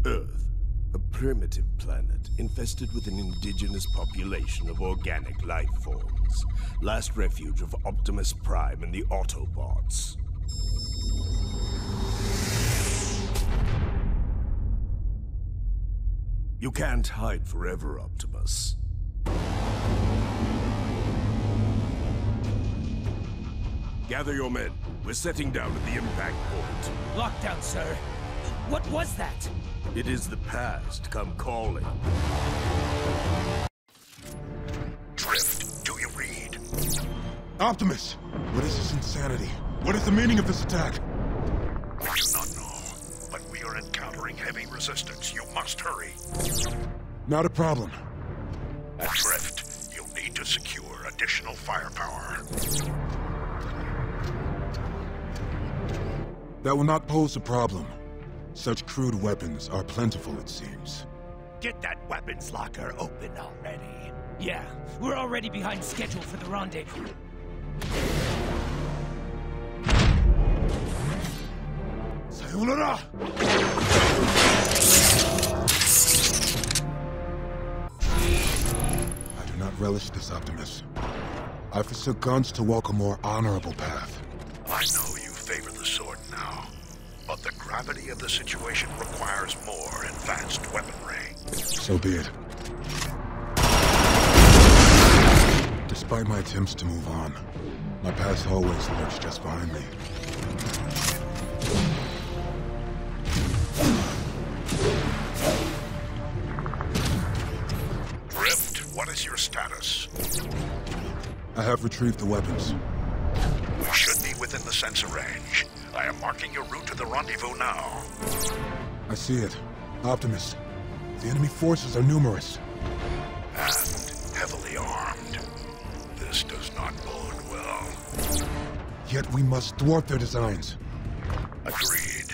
Earth, a primitive planet infested with an indigenous population of organic life forms. Last refuge of Optimus Prime and the Autobots. You can't hide forever, Optimus. Gather your men. We're setting down at the impact point. Lockdown, sir. What was that? It is the past come calling. Drift, do you read? Optimus! What is this insanity? What is the meaning of this attack? We do not know, but we are encountering heavy resistance. You must hurry. Not a problem. At Drift, you'll need to secure additional firepower. That will not pose a problem. Such crude weapons are plentiful, it seems. Get that weapons locker open already. Yeah, we're already behind schedule for the rendezvous. Sayonara! I do not relish this, Optimus. I forsook guns to walk a more honorable path. I know you favor the sword now, but the gravity of the situation requires more advanced weaponry. So be it. Despite my attempts to move on, my past always lurks just behind me. Drift, what is your status? I have retrieved the weapons. We should be within the sensor range. I am marking your route to the rendezvous now. I see it. Optimus, the enemy forces are numerous. And heavily armed. This does not bode well. Yet we must thwart their designs. Agreed.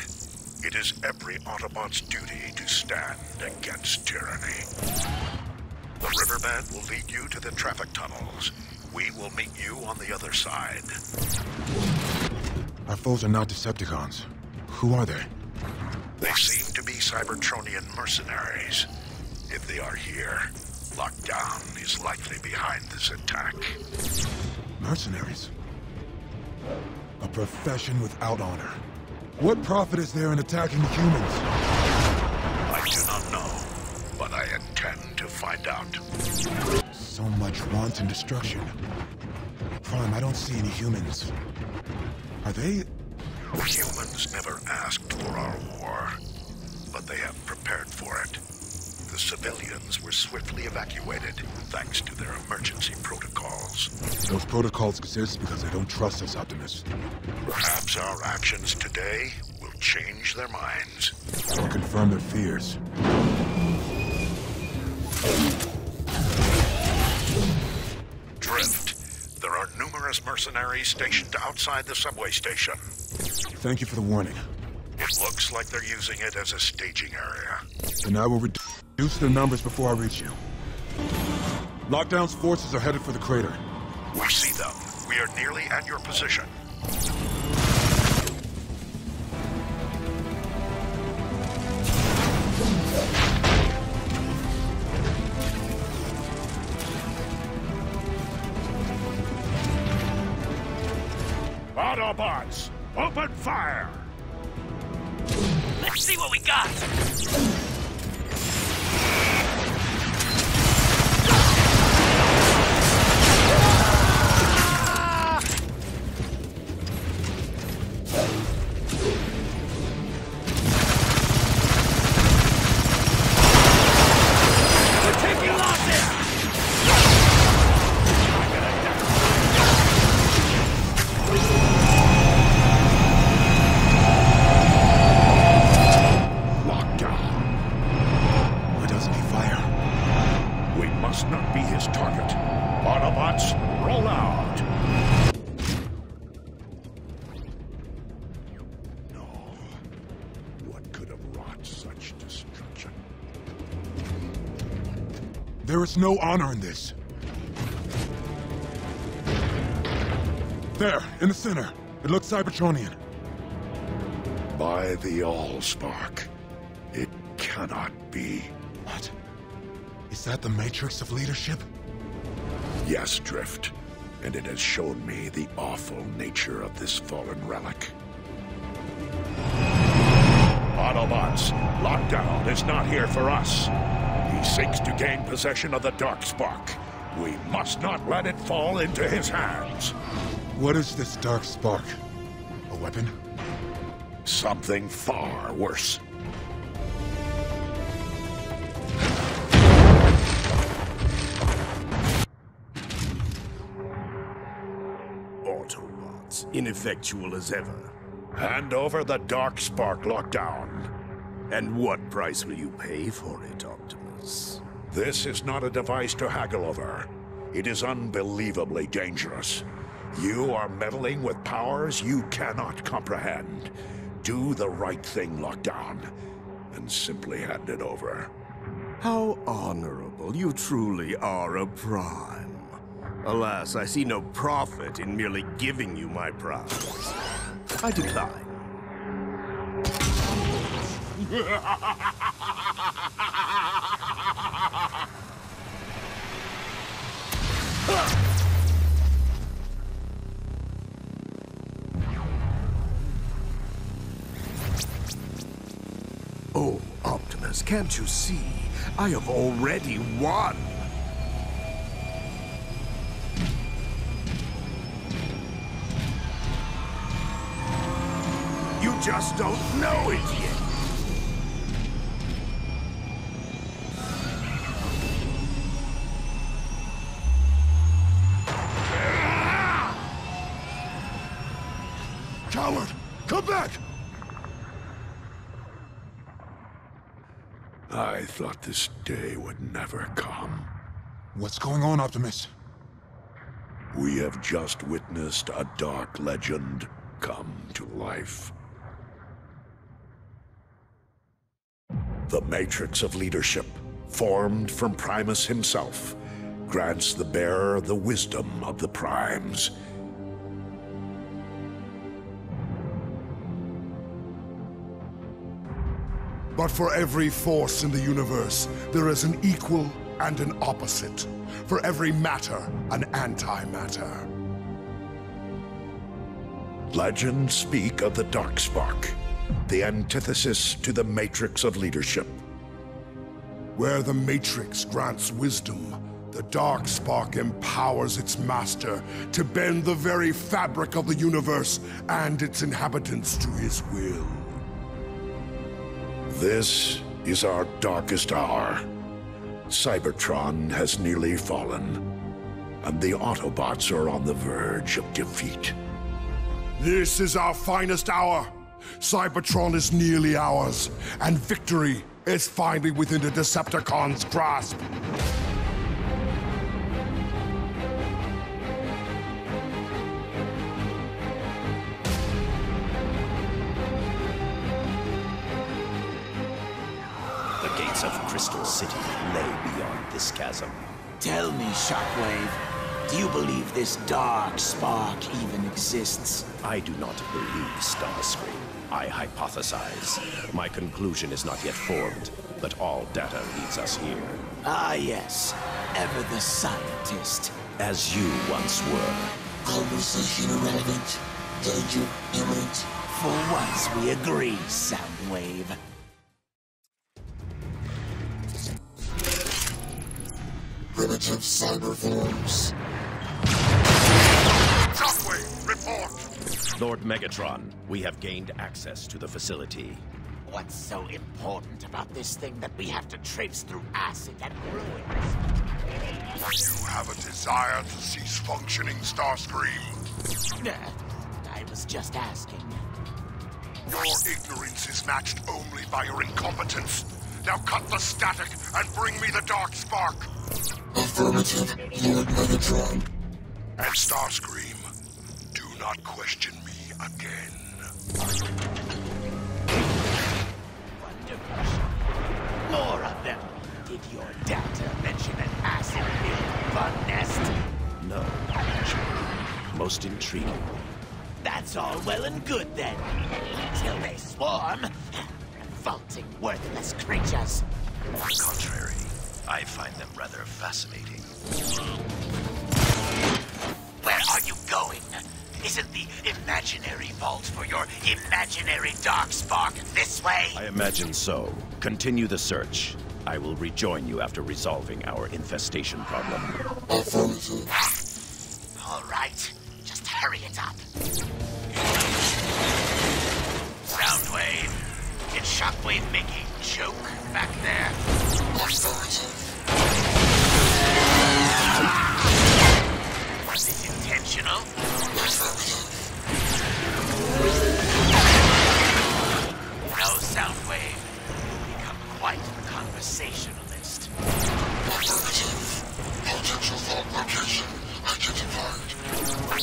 It is every Autobot's duty to stand against tyranny. The riverbed will lead you to the traffic tunnels. We will meet you on the other side. Our foes are not Decepticons. Who are they? They seem to be Cybertronian mercenaries. If they are here, Lockdown is likely behind this attack. Mercenaries? A profession without honor. What profit is there in attacking humans? I do not know, but I intend to find out. So much wanton destruction. Prime, I don't see any humans. Are they... Humans never asked for our war, but they have prepared for it. The civilians were swiftly evacuated thanks to their emergency protocols. Those protocols exist because they don't trust us, Optimus. Perhaps our actions today will change their minds. Or confirm their fears. Drift. There are numerous mercenaries stationed outside the subway station. Thank you for the warning. It looks like they're using it as a staging area. Then I will reduce their numbers before I reach you. Lockdown's forces are headed for the crater. We see them. We are nearly at your position. Autobots, open fire! Let's see what we got! There is no honor in this. There, in the center. It looks Cybertronian. By the Allspark, it cannot be. What? Is that the Matrix of Leadership? Yes, Drift. And it has shown me the awful nature of this fallen relic. Autobots, Lockdown is not here for us. He seeks to gain possession of the Darkspark. We must not let it fall into his hands. What is this Darkspark? A weapon? Something far worse. Autobots, ineffectual as ever. Hand over the Darkspark, Lockdown. And what price will you pay for it, Optimus? This is not a device to haggle over. It is unbelievably dangerous. You are meddling with powers you cannot comprehend. Do the right thing, Lockdown, and simply hand it over. How honorable. You truly are a Prime. Alas, I see no profit in merely giving you my prize. I decline. Oh, Optimus, can't you see? I have already won! You just don't know it yet! Coward! Come back! I thought this day would never come. What's going on, Optimus? We have just witnessed a dark legend come to life. The Matrix of Leadership, formed from Primus himself, grants the bearer the wisdom of the Primes. But for every force in the universe, there is an equal and an opposite. For every matter, an antimatter. Legends speak of the Darkspark, the antithesis to the Matrix of Leadership. Where the Matrix grants wisdom, the Darkspark empowers its master to bend the very fabric of the universe and its inhabitants to his will. This is our darkest hour. Cybertron has nearly fallen, and the Autobots are on the verge of defeat. This is our finest hour. Cybertron is nearly ours, and victory is finally within the Decepticons' grasp. The gates of Crystal City lay beyond this chasm. Tell me, Shockwave, do you believe this dark spark even exists? I do not believe Starscream. I hypothesize. My conclusion is not yet formed, but all data leads us here. Ah, yes. Ever the scientist. As you once were. Conversation irrelevant. Danger imminent. For once we agree, Soundwave. Primitive cyber forms. Shockwave, report! Lord Megatron, we have gained access to the facility. What's so important about this thing that we have to traipse through acid and ruins? You have a desire to cease functioning, Starscream. I was just asking. Your ignorance is matched only by your incompetence. Now cut the static and bring me the Darkspark. Affirmative, Lord Megatron. And Starscream, do not question me again. Wonderful. More of them. Did your data mention an acid-filled fun nest? No, actually. Most intriguing. That's all well and good then. Until they swarm and revolting, worthless creatures. On the contrary, I find them rather fascinating. Where are you going? Isn't the imaginary vault for your imaginary Darkspark this way? I imagine so. Continue the search. I will rejoin you after resolving our infestation problem. Affirmative. All right, just hurry it up. Soundwave. Did Shockwave make a joke back there? Affirmative. Was it intentional? No, Soundwave. You've become quite the conversationalist. Potential thought location identified.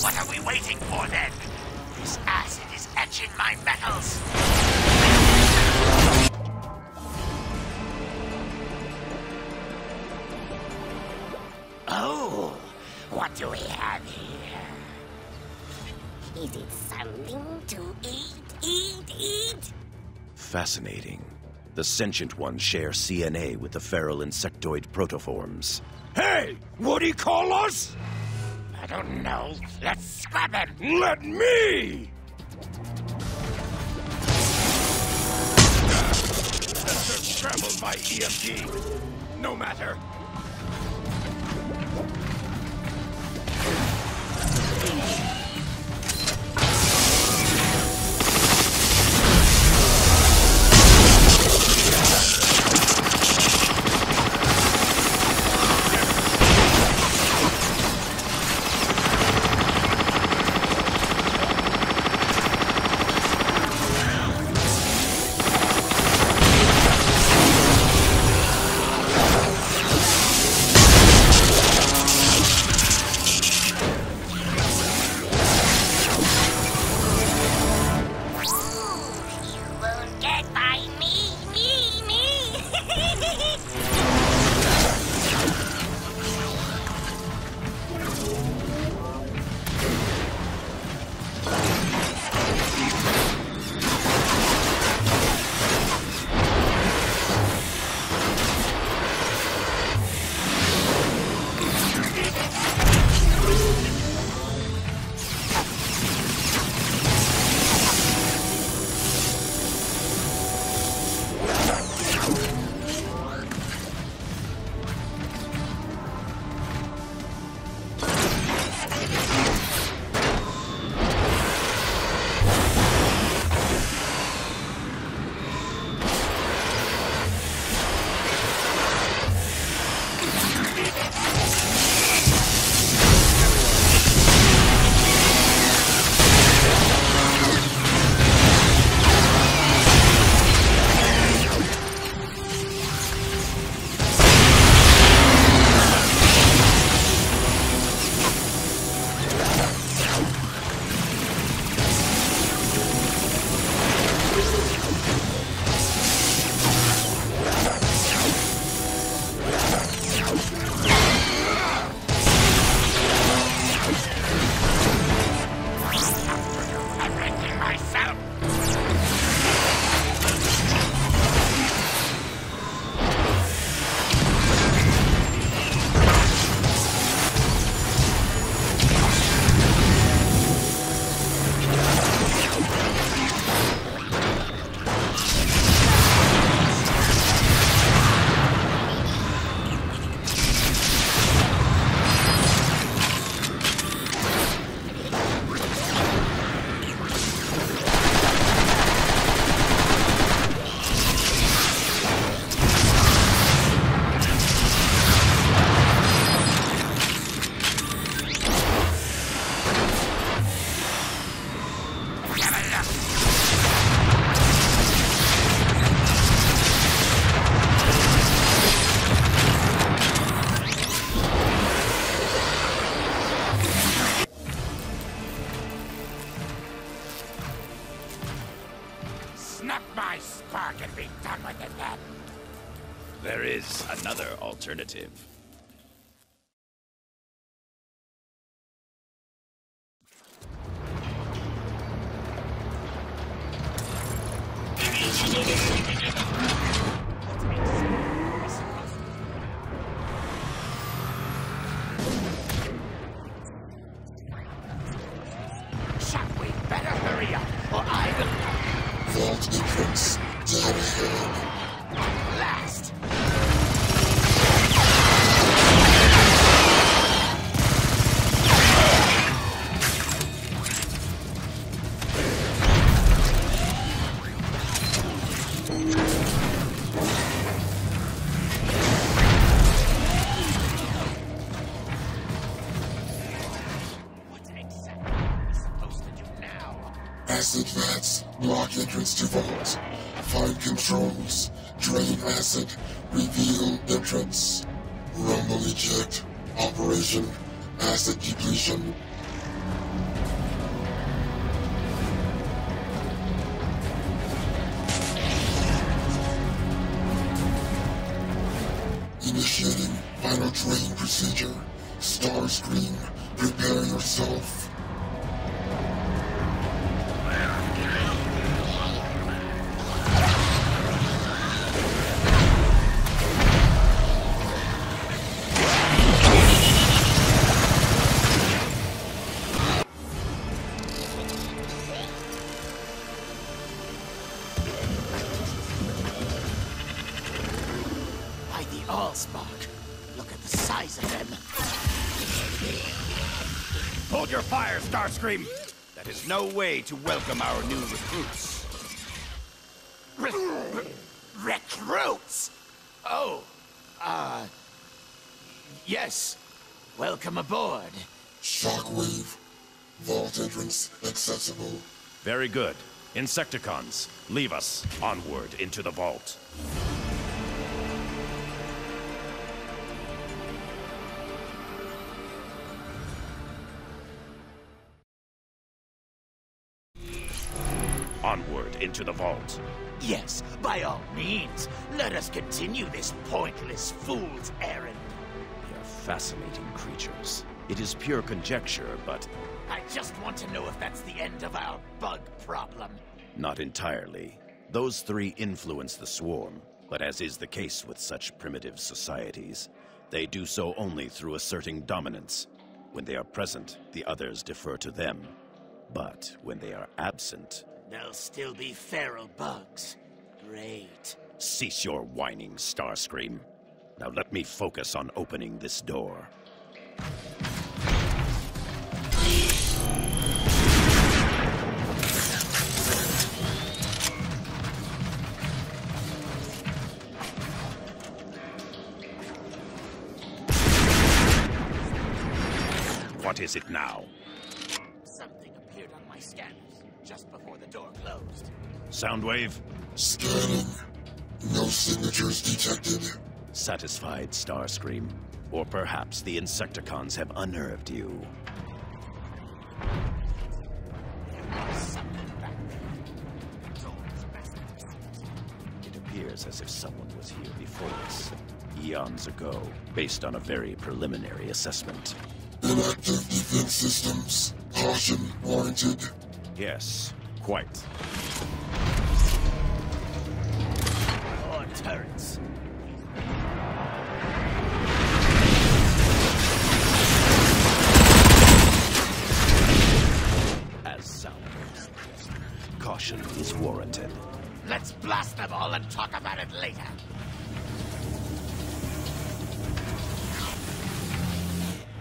What are we waiting for then? This acid is etching my metals. Oh, what do we have here? Is it something to eat? Fascinating. The sentient ones share CNA with the feral insectoid protoforms. Hey! What do you call us? I don't know. Let's scrap him. Let me! Sensor scrambled by EMP. No matter. My spark and be done with it then. There is another alternative. Engaging Shockwave, better hurry up, or I will... Vault entrance down ahead. Last. What exactly are we supposed to do now? Acid vats block entrance to vault. Find controls. Drain acid. Reveal entrance. Rumble eject. Operation. Acid depletion. Initiating final drain procedure. Starscream, prepare yourself. Why the Allspark? Look at the size of them. Hold your fire, Starscream! That is no way to welcome our new recruits. Recruits! Oh, yes. Welcome aboard. Shockwave. Vault entrance accessible. Very good. Insecticons, leave us. Onward into the vault. Onward into the vault. Yes, by all means. Let us continue this pointless fool's errand. They are fascinating creatures. It is pure conjecture, but I just want to know if that's the end of our bug problem. not entirely. Those three influence the swarm, but as is the case with such primitive societies, they do so only through asserting dominance. When they are present, the others defer to them. But when they are absent... There'll still be feral bugs. Great. Cease your whining, Starscream. Now let me focus on opening this door. What is it now? Something appeared on my scanners just before the door closed. Soundwave? Scanning. No signatures detected. Satisfied, Starscream? Or perhaps the Insecticons have unnerved you. Something back there. The door is best. It appears as if someone was here before us, eons ago, based on a very preliminary assessment. Inactive defense systems. Caution warranted. Yes, quite. Or turrets. As Soundwave suggested, caution is warranted. Let's blast them all and talk about it later.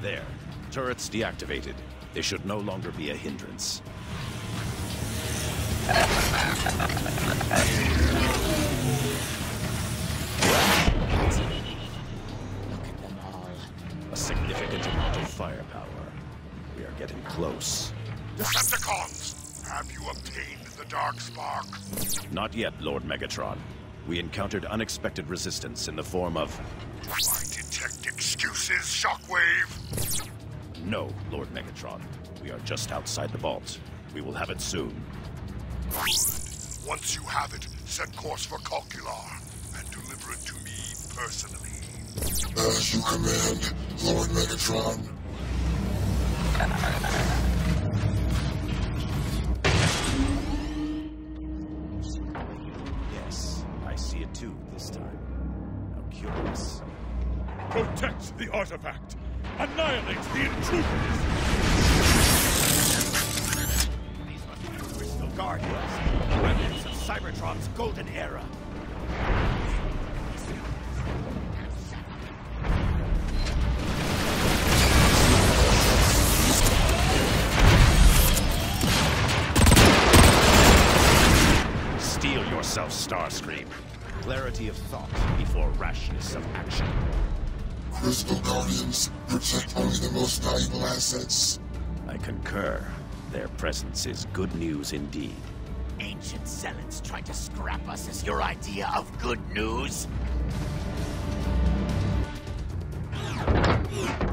There. Turrets deactivated. They should no longer be a hindrance. Look at them all. A significant amount of firepower. We are getting close. Decepticons, have you obtained the Dark Spark? Not yet, Lord Megatron. We encountered unexpected resistance in the form of... I detect excuses, Shockwave. No, Lord Megatron. We are just outside the vault. We will have it soon. Good. Once you have it, set course for Calcular and deliver it to me personally. As you command, Lord Megatron. you too this time. How curious. Protect the artifact! Annihilate the intruders! These must be Crystal Guardians, remnants of Cybertron's golden era. Steel yourself, Starscream. Clarity of thought before rashness of action. Crystal Guardians protect only the most valuable assets. I concur. Their presence is good news indeed. Ancient zealots trying to scrap us is your idea of good news?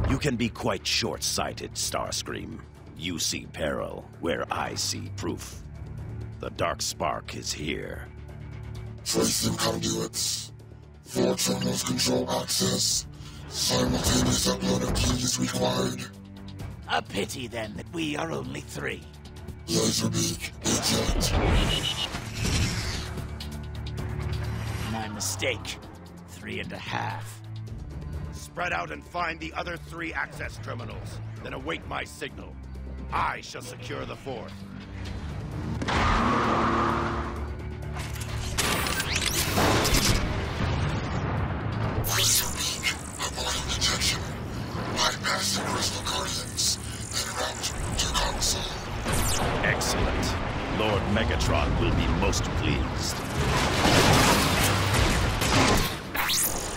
You can be quite short-sighted, Starscream. You see peril where I see proof. The Dark Spark is here. Tracing conduits. 4 terminals control access. Simultaneous upload of keys required. A pity then that we are only 3. Laserbeak, eject. My mistake. 3.5. Spread out and find the other 3 access terminals. Then await my signal. I shall secure the 4th. Laserbeak, avoiding detection. Bypass the Crystal Guardians. En route to console. Excellent. Lord Megatron will be most pleased.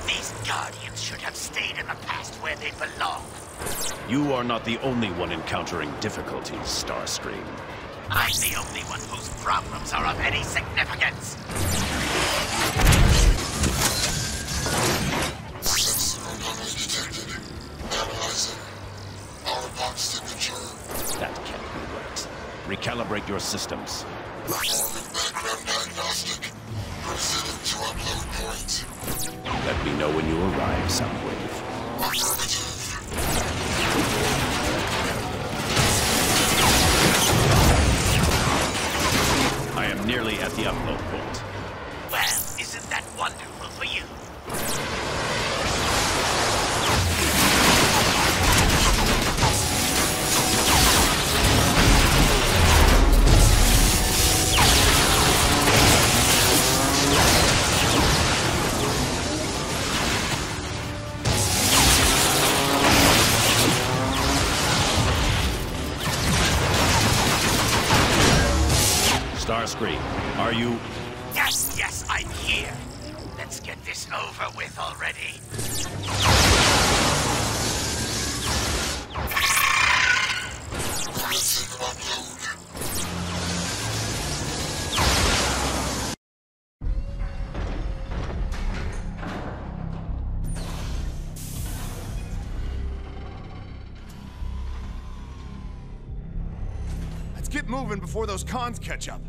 These Guardians should have stayed in the past where they belong. You are not the only one encountering difficulties, Starscream. I'm the only one whose problems are of any significance. Sensor anomaly detected. Analyzing. Power box signature. That can't be right. Recalibrate your systems. Performing background diagnostic. Proceeding to upload point. Let me know when you arrive, Soundwave. Affirmative. I am nearly at the upload point. Well, isn't that wonderful for you? Starscream, are you... Yes, I'm here. Let's get this over with already. Commencing upload. Let's get moving before those cons catch up.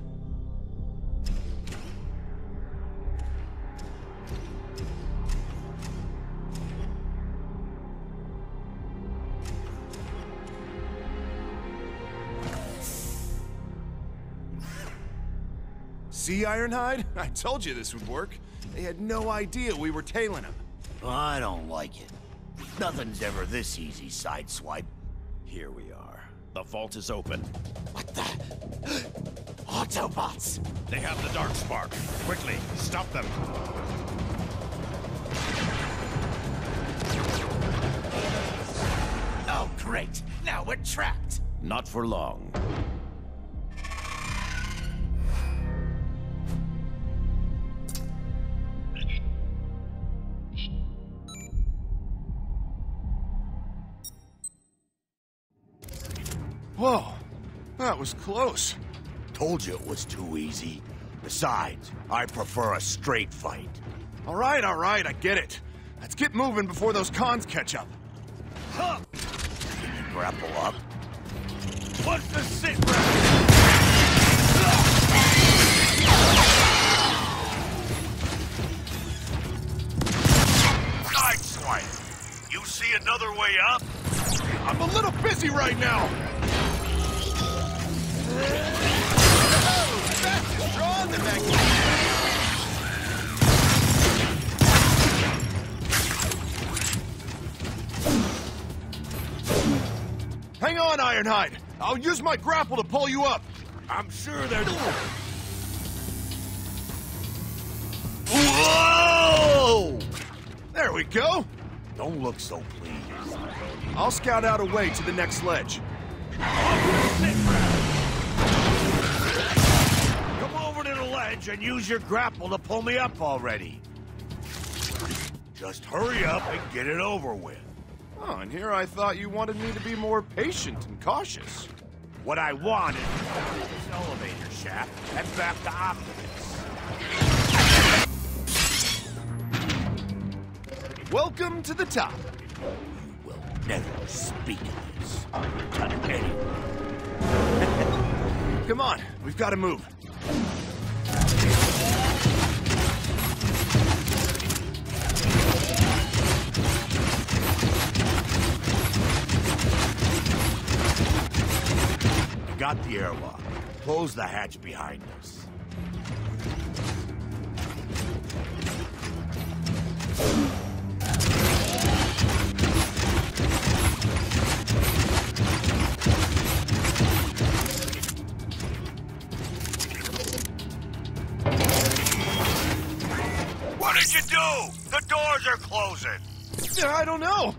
See, Ironhide? I told you this would work. They had no idea we were tailing them. I don't like it. Nothing's ever this easy, Sideswipe. Here we are. The vault is open. What the? Autobots! They have the Dark Spark. Quickly, stop them. Oh, great. Now we're trapped. Not for long. Whoa, that was close. Told you it was too easy. Besides, I prefer a straight fight. All right, I get it. Let's get moving before those cons catch up. Huh. Can you grapple up? What's the sit rep? Sideswipe! You see another way up? I'm a little busy right now. Fastest draw in the magazine. Hang on, Ironhide! I'll use my grapple to pull you up! I'm sure there's... Whoa! There we go! Don't look so pleased. I'll scout out a way to the next ledge. Come over to the ledge and use your grapple to pull me up already. Just hurry up and get it over with. Oh, and here I thought you wanted me to be more patient and cautious. What I want is to go to this elevator shaft and back to Optimus. Welcome to the top. You will never speak of this to anyone. Come on, we've got to move. Got the airlock. Close the hatch behind us. What did you do? The doors are closing. I don't know.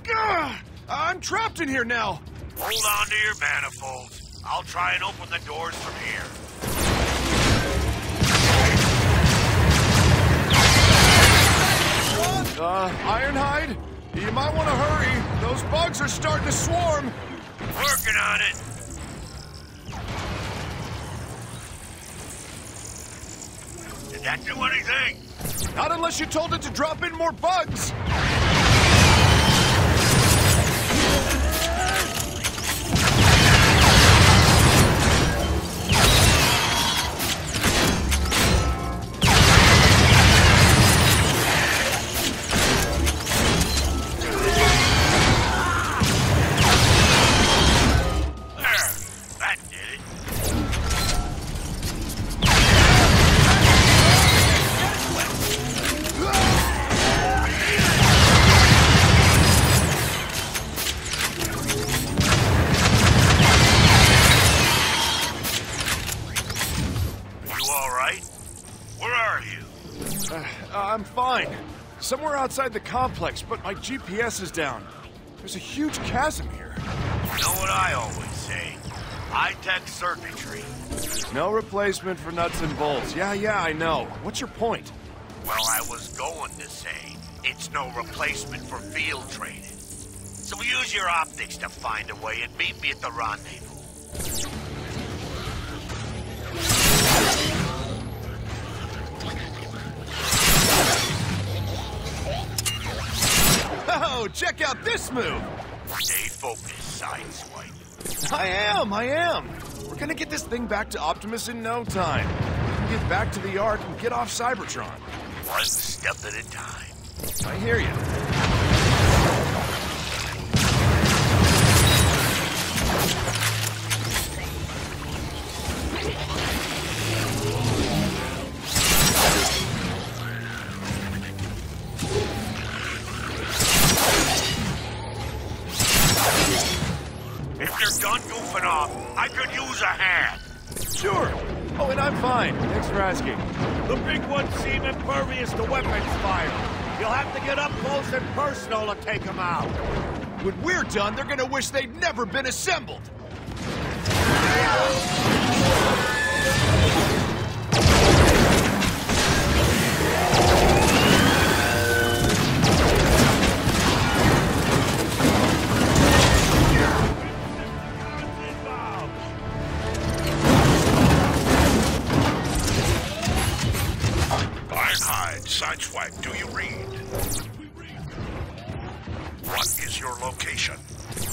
Gah! I'm trapped in here now. Hold on to your manifolds. I'll try and open the doors from here. Ironhide? You might want to hurry. Those bugs are starting to swarm. Working on it. Did that do anything? Not unless you told it to drop in more bugs. I'm fine. Somewhere outside the complex, but my GPS is down. There's a huge chasm here. You know what I always say? High-tech circuitry. No replacement for nuts and bolts. Yeah, I know. What's your point? Well, I was going to say, it's no replacement for field training. So use your optics to find a way and meet me at the rendezvous. Oh, check out this move! Stay focused, Sideswipe. I am! We're gonna get this thing back to Optimus in no time. We can get back to the Ark and get off Cybertron. One step at a time. I hear you. If you're done goofing off, I could use a hand. Sure. Oh, and I'm fine. Thanks for asking. The big ones seem impervious to weapons fire. You'll have to get up close and personal to take them out. When we're done, they're gonna wish they'd never been assembled. Sideswipe, do you read? What is your location?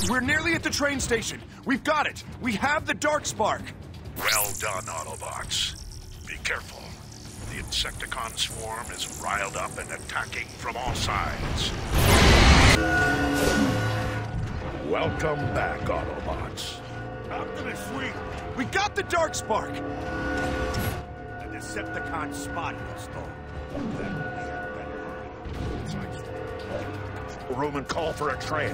We're nearly at the train station. We've got it. We have the Darkspark. Well done, Autobots. Be careful. The Insecticon swarm is riled up and attacking from all sides. Welcome back, Autobots. Optimus, we got the Darkspark. The Decepticon spotted us, though. Room and call for a train.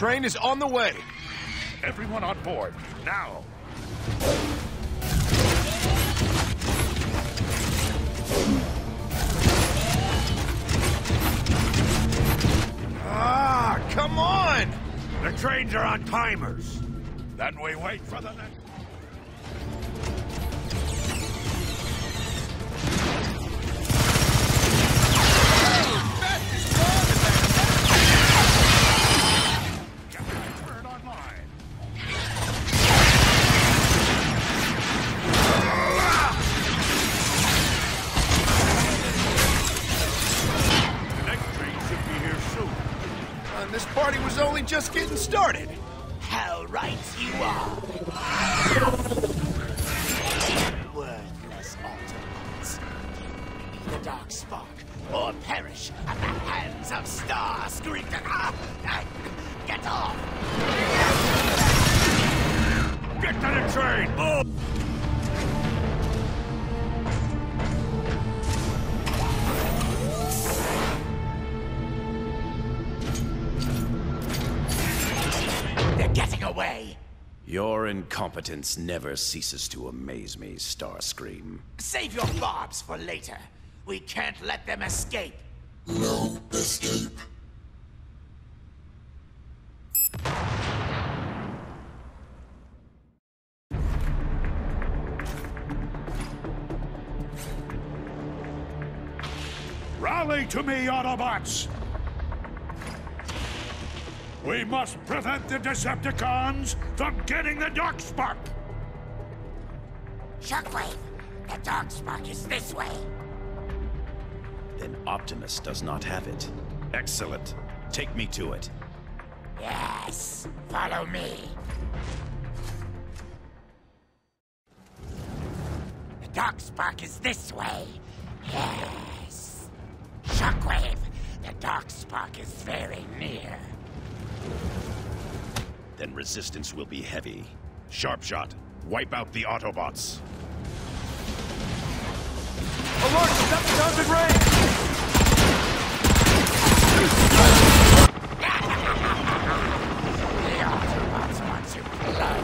train is on the way. Everyone on board, now. Ah, come on! The trains are on timers. Then we wait for the next... Get that turret online. The next train should be here soon. And this party was only just getting started. How right you are. Worthless Autobots. Be the dark spark, or perish at the hands of Starscream. Get off! Get to the train! Move! They're getting away. Your incompetence never ceases to amaze me, Starscream. Save your barbs for later. We can't let them escape. No escape. Rally to me, Autobots! We must prevent the Decepticons from getting the Darkspark! Shockwave, the dark spark is this way. Then Optimus does not have it. Excellent. Take me to it. Yes, follow me. The dark spark is this way. Yes. Shockwave, the dark spark is very near. Then resistance will be heavy. Sharpshot, wipe out the Autobots. Alert! Decepticons in range! The Autobots want to blow.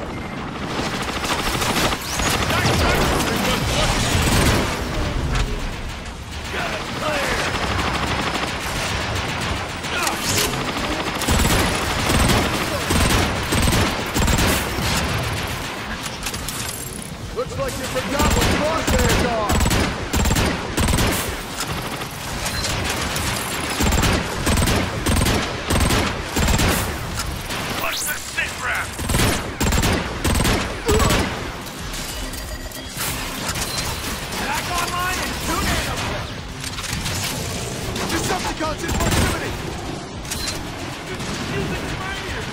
Looks like you forgot what crosshairs are! What's the sit rep? Back online in 2 nanoseconds! Decepticons in proximity! Music in my ears!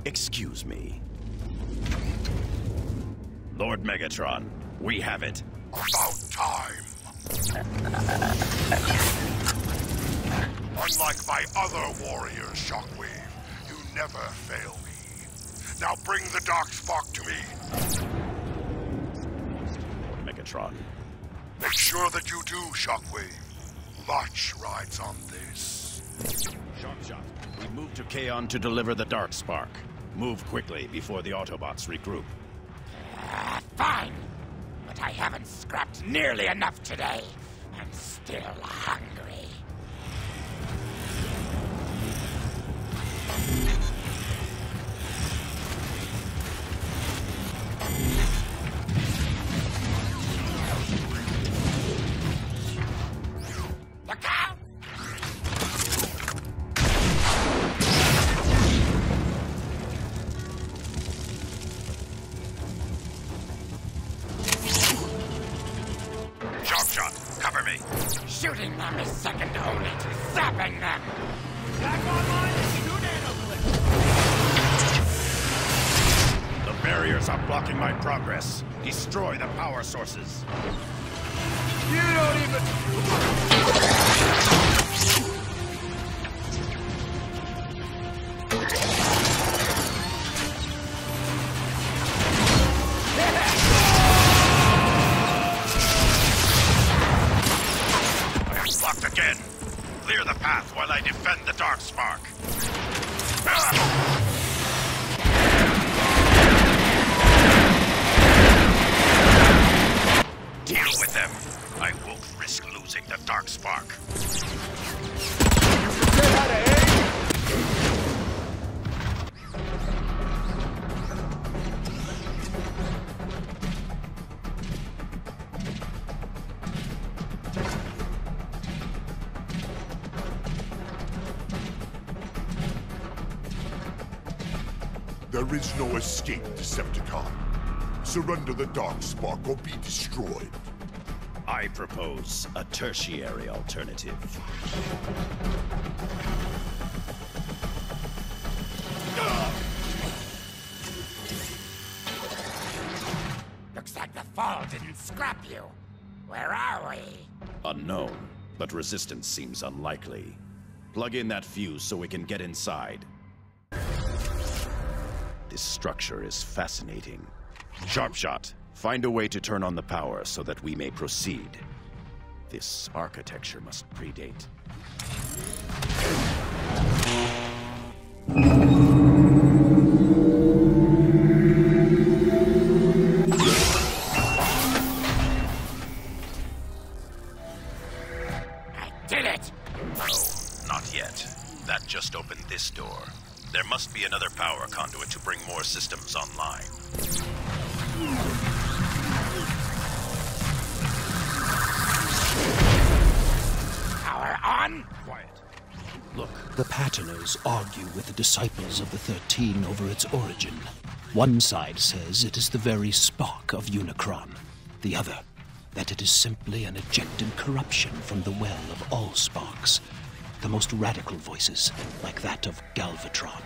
Excuse me. Lord Megatron, we have it. About time. Unlike my other warriors, Shockwave, you never fail me. Now bring the Darkspark to me. Lord Megatron. Make sure that you do, Shockwave. Much rides on this. Sharpshot, we move to Kaon to deliver the Darkspark. Move quickly before the Autobots regroup. Fine. But I haven't scrapped nearly enough today. I'm still hungry. Look out! Sharpshot, cover me. Shooting them is second only to zapping them. Back online in 2 nanoseconds! The barrier barriers are blocking my progress. Destroy the power sources. You don't even... Blocked again. Clear the path while I defend the Darkspark. Deal with them. I won't risk losing the Darkspark. Get out of here! There is no escape, Decepticon. Surrender the Darkspark or be destroyed. I propose a tertiary alternative. Looks like the fall didn't scrap you. Where are we? Unknown, but resistance seems unlikely. Plug in that fuse so we can get inside. This structure is fascinating. Sharpshot, find a way to turn on the power so that we may proceed. This architecture must predate. I did it! No, not yet. That just opened this door. There must be another power conduit to bring more systems online. Power on? Quiet. Look, the Patterners argue with the disciples of the 13 over its origin. One side says it is the very spark of Unicron. The other, that it is simply an ejected corruption from the well of all sparks. The most radical voices, like that of Galvatron,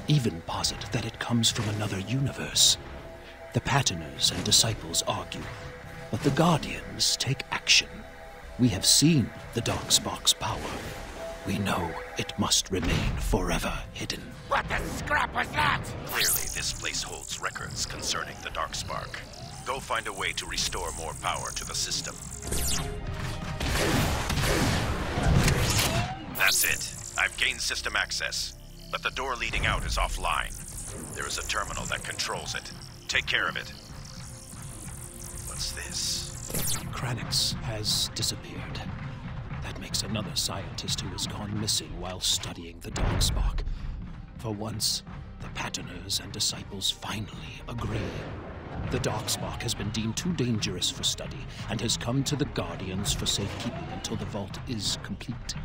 even posit that it comes from another universe. The Patterners and disciples argue, but the Guardians take action. We have seen the Darkspark's power. We know it must remain forever hidden. What the scrap was that? Clearly, this place holds records concerning the Darkspark. Go find a way to restore more power to the system. That's it. I've gained system access, but the door leading out is offline. There is a terminal that controls it. Take care of it. What's this? Kranix has disappeared. That makes another scientist who has gone missing while studying the Darkspark. For once, the Patterners and disciples finally agree. The Darkspark has been deemed too dangerous for study and has come to the Guardians for safekeeping until the vault is complete.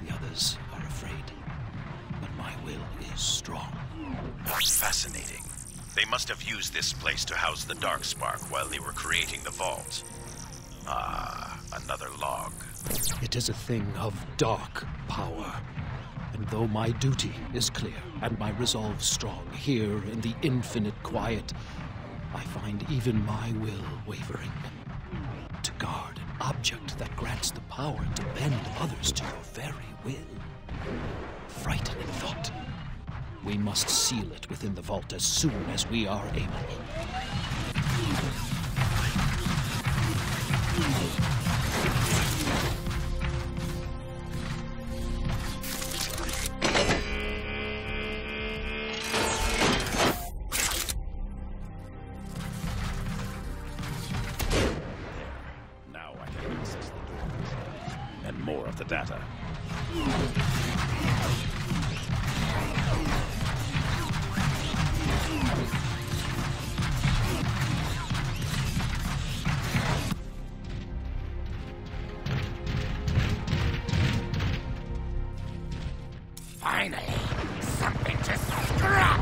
The others are afraid, but my will is strong. Fascinating. They must have used this place to house the Darkspark while they were creating the vault. Ah, another log. It is a thing of dark power. And though my duty is clear and my resolve strong here in the infinite quiet, I find even my will wavering. To guard an object that grants the power to bend others to your very will. Frightening thought. We must seal it within the vault as soon as we are able. Now I can access the door. And more of the data. Finally, something to scrap!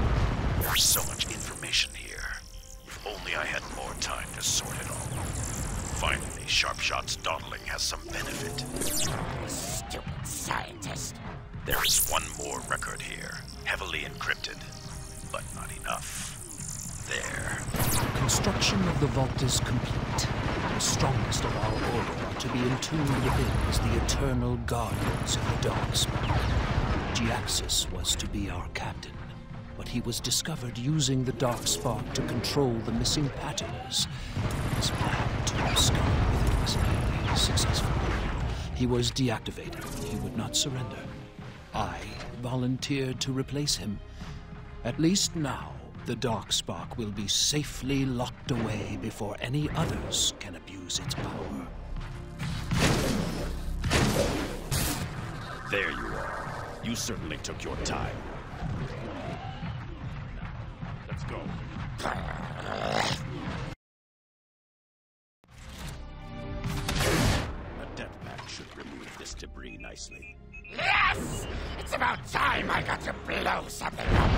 There's so much information here. If only I had more time to sort it all. Finally, Sharpshot's dawdling has some benefit. Stupid scientist. There is one more record here, heavily encrypted, but not enough. there. Construction of the vault is complete. The strongest of our order to be entombed within is the eternal guardians of the Darkspark. Giaxus was to be our captain, but he was discovered using the Darkspark to control the missing patterns. His plan to abscond with it was nearly successful. He was deactivated. He would not surrender. I volunteered to replace him. At least now, the Darkspark will be safely locked away before any others can abuse its power. There you are. You certainly took your time. Let's go. A death pack should remove this debris nicely. Yes! It's about time I got to blow something up.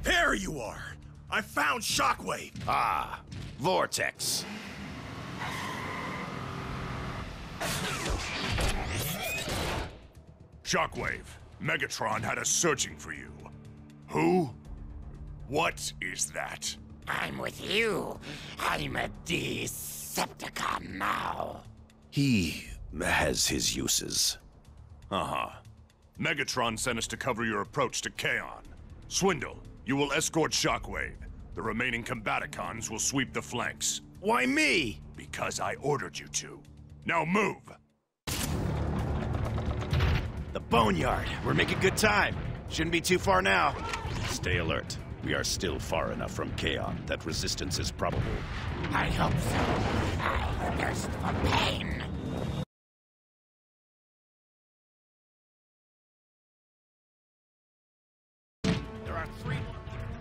There you are! I found Shockwave! Ah, Vortex. Shockwave, Megatron had us searching for you. Who? What is that? I'm with you. I'm a Decepticon now. He has his uses. Uh-huh. Megatron sent us to cover your approach to Kaon. Swindle, you will escort Shockwave. The remaining Combaticons will sweep the flanks. Why me? Because I ordered you to. Now move! The Boneyard. We're making good time. Shouldn't be too far now. Stay alert. We are still far enough from Kaon that resistance is probable. I hope so. I thirst for pain. There are 3 more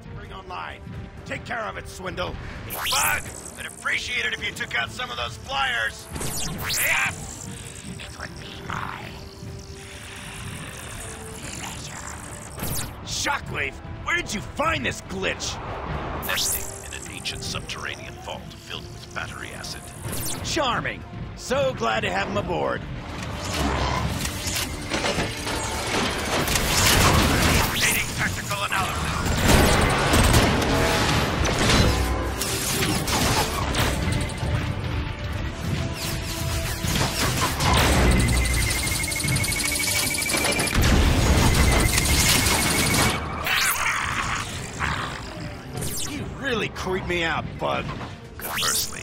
to bring online. Take care of it, Swindle. Bug! I'd appreciate it if you took out some of those flyers. Yes! It would be my pleasure. Shockwave, where did you find this glitch? Nesting in an ancient subterranean vault filled with battery acid. Charming. So glad to have him aboard. Needing technical analysis. Really creep me out, Bug. Conversely,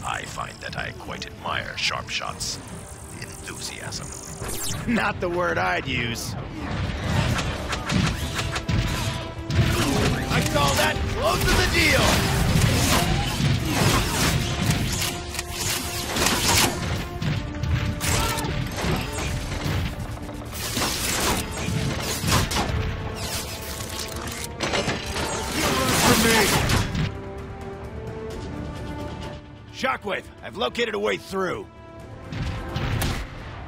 I find that I quite admire Sharpshot's enthusiasm. Not the word I'd use. I call that close to the deal! Shockwave, I've located a way through.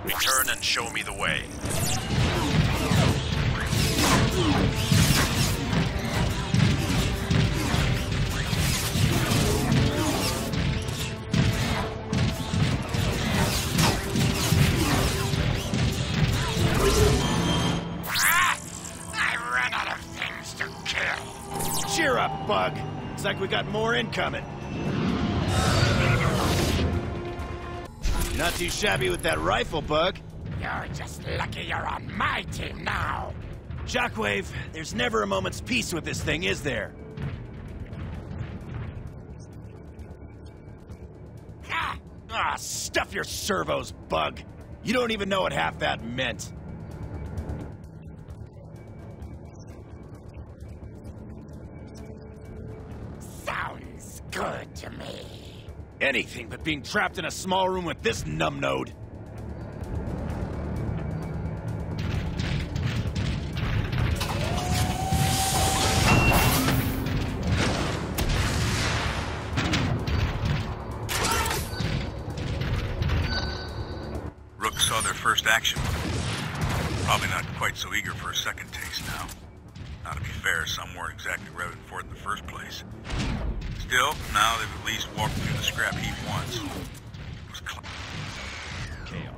Return and show me the way. I ran out of things to kill. Cheer up, Bug. Looks like we got more incoming. Not too shabby with that rifle, Bug. You're just lucky you're on my team now. Shockwave, there's never a moment's peace with this thing, is there? Ah, stuff your servos, Bug. You don't even know what half that meant. Sounds good to me. Anything but being trapped in a small room with this numbnode. Rook saw their first action. Probably not quite so eager for a second taste now. Now, to be fair, some weren't exactly revving for it in the first place. Still, now they've at least walked through the scrap heap once. It was Kaon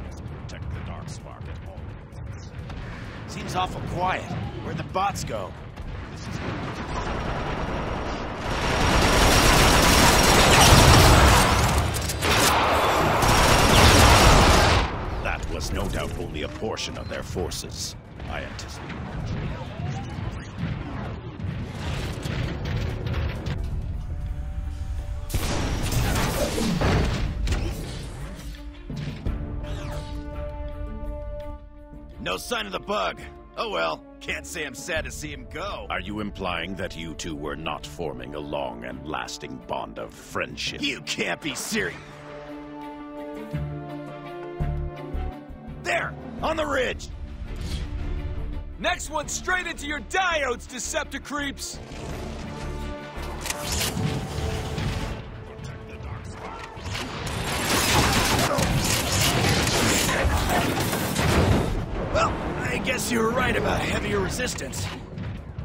must protect the Darkspark at all costs. Seems awful quiet. Where'd the bots go? This is That was no doubt only a portion of their forces. I anticipate. no sign of the bug. Oh well, can't say I'm sad to see him go. Are you implying that you two were not forming a long and lasting bond of friendship? You can't be serious. There, on the ridge. Next one straight into your diodes, Decepticreeps! Well, I guess you were right about heavier resistance.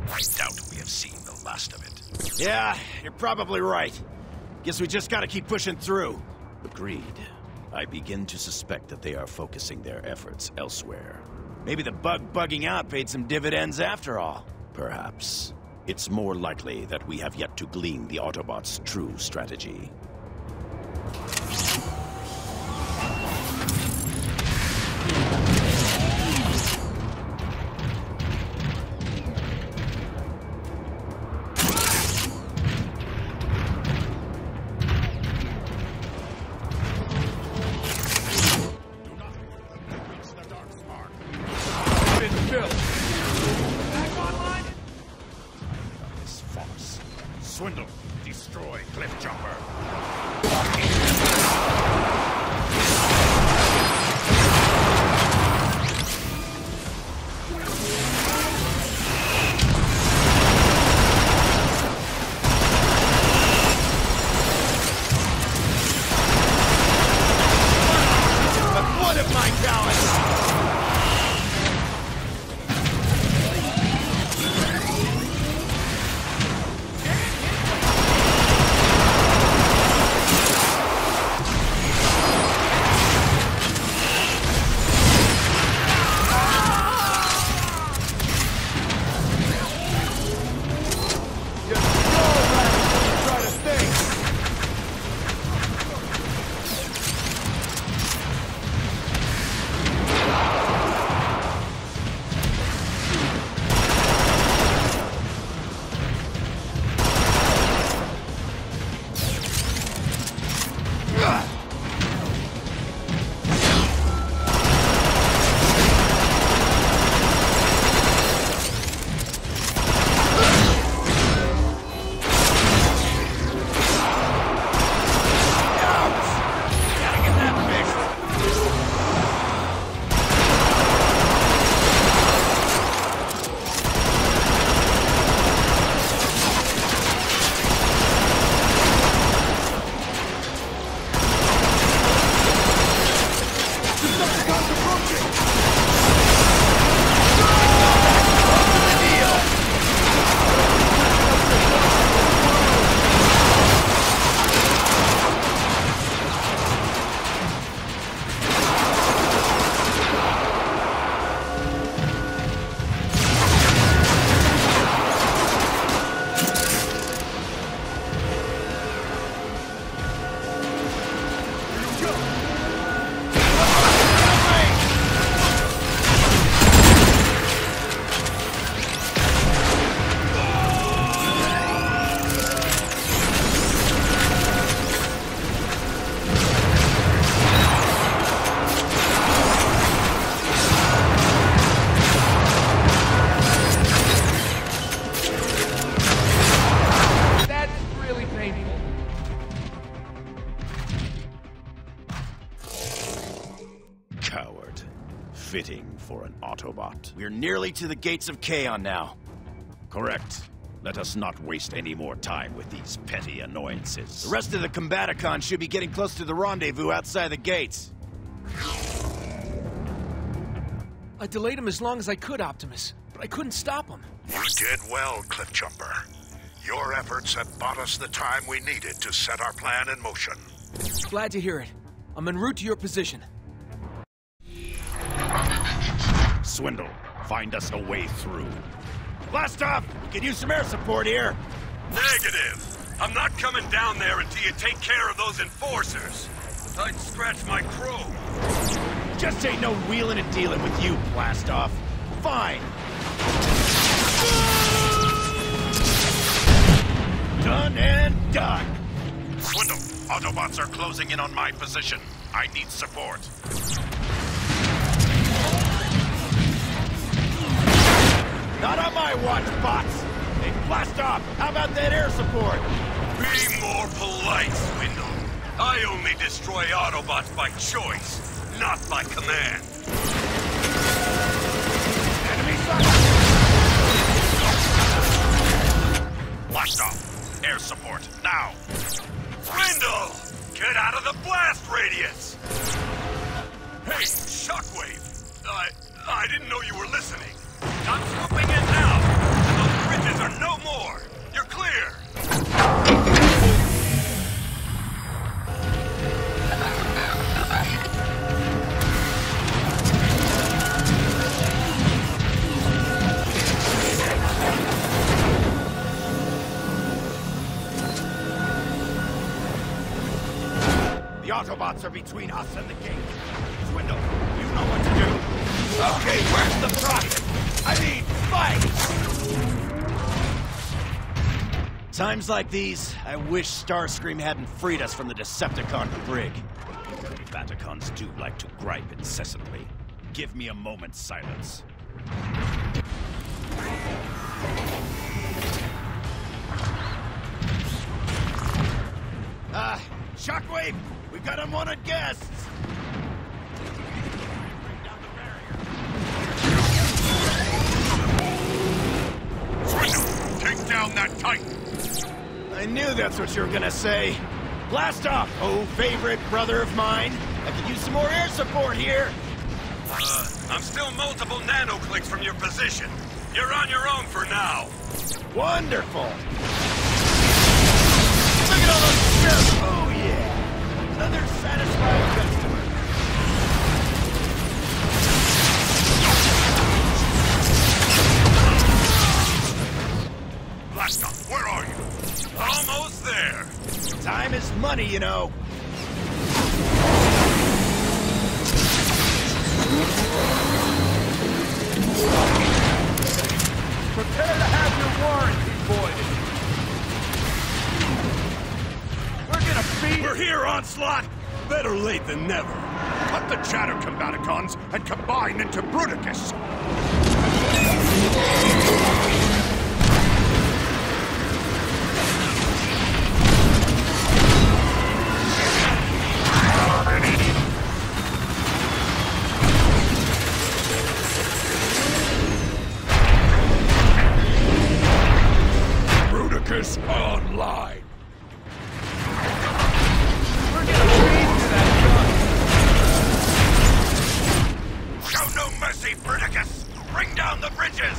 I doubt we have seen the last of it. Yeah, you're probably right. Guess we just gotta keep pushing through. Agreed. I begin to suspect that they are focusing their efforts elsewhere. Maybe the bugging out paid some dividends after all. Perhaps. It's more likely that we have yet to glean the Autobots' true strategy. Swindle, destroy Cliffjumper. What of my talents? Coward. Fitting for an Autobot. We're nearly to the gates of Kaon now. Correct. Let us not waste any more time with these petty annoyances. The rest of the Combaticons should be getting close to the rendezvous outside the gates. I delayed him as long as I could, Optimus, but I couldn't stop him. You did well, Cliffjumper. Your efforts have bought us the time we needed to set our plan in motion. Glad to hear it. I'm en route to your position. Swindle, find us a way through. Blast off! We could use some air support here. Negative. I'm not coming down there until you take care of those enforcers. I'd scratch my crow. Just ain't no wheeling and dealing with you, Blast off. Fine. Done and done. Swindle, Autobots are closing in on my position. I need support. Not on my watch, bots! Hey, blast off! How about that air support? Be more polite, Swindle. I only destroy Autobots by choice, not by command. Enemy sighted! Blast off! Air support, now! Swindle! Get out of the blast radius! Hey, Shockwave! I didn't know you were listening. I'm swooping in now, and those bridges are no more. You're clear. The Autobots are between us and the gate. Swindle, you know what to do. Okay, where's the profit? I mean, fight! Times like these, I wish Starscream hadn't freed us from the Decepticon brig. Baticons do like to gripe incessantly. Give me a moment's silence. Shockwave! We've got unwanted guests! Take down that Titan! I knew that's what you were gonna say. Blast off, oh favorite brother of mine. I could use some more air support here. I'm still multiple nanoclicks from your position. You're on your own for now. Wonderful! Look at all those shirts! Oh yeah! Another satisfied customer. Blast off, where are you? Almost there. Time is money, you know. Prepare to have your warranty voided. We're gonna beat We're here, Onslaught! Better late than never. Cut the chatter, Combaticons, and combine into Bruticus! Bruticus online! We're gonna beat to that gun. Show no mercy, Bruticus! Bring down the bridges!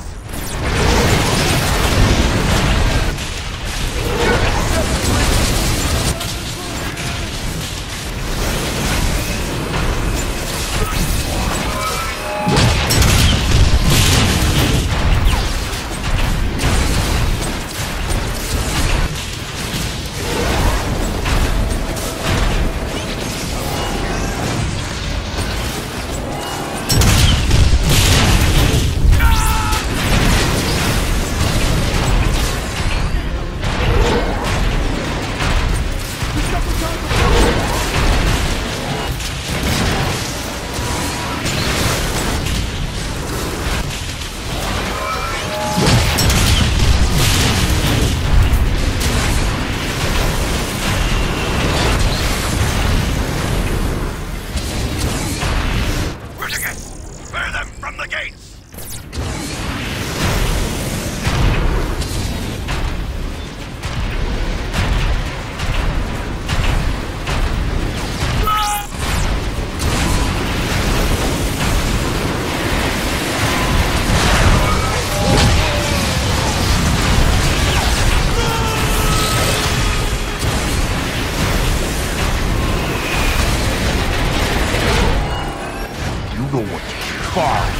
know what to do. Fine.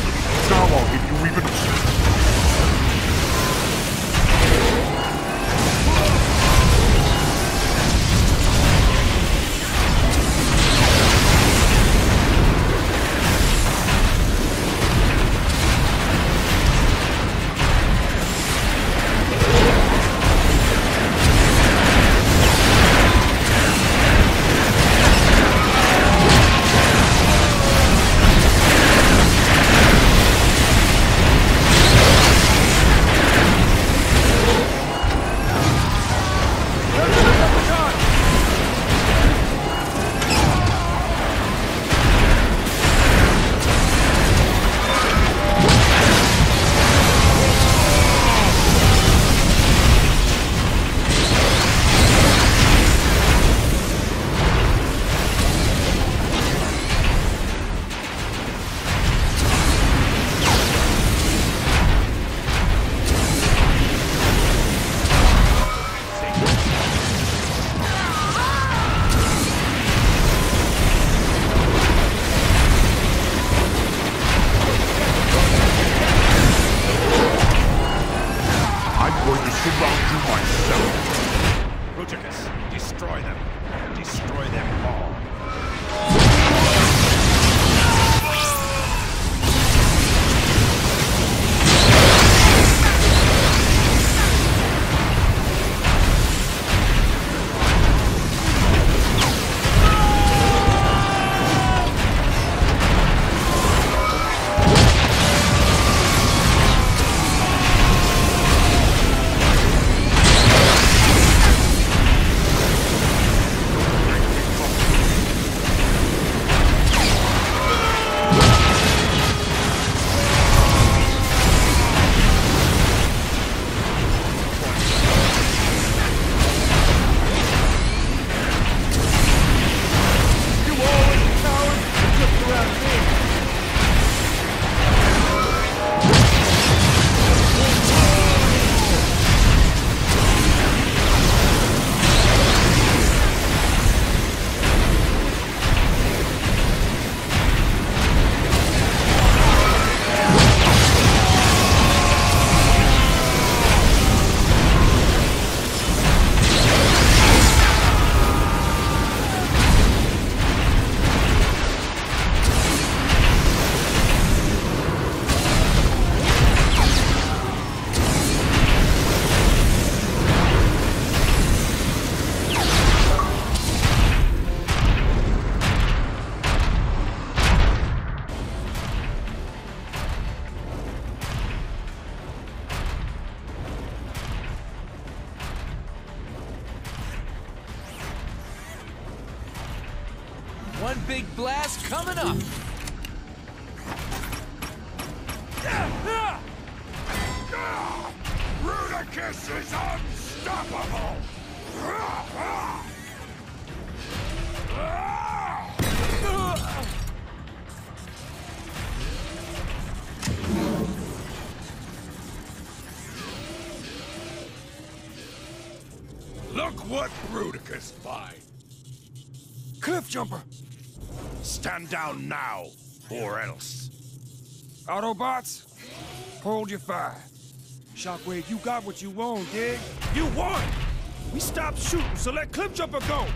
Now I'll hit you even... One big blast coming up. Rudicus is unstoppable! Look what Rudicus finds! Cliff Jumper! Stand down now, or else. Autobots, hold your fire. Shockwave, you got what you want, dig? You won! We stopped shooting, so let Cliff Jumper go!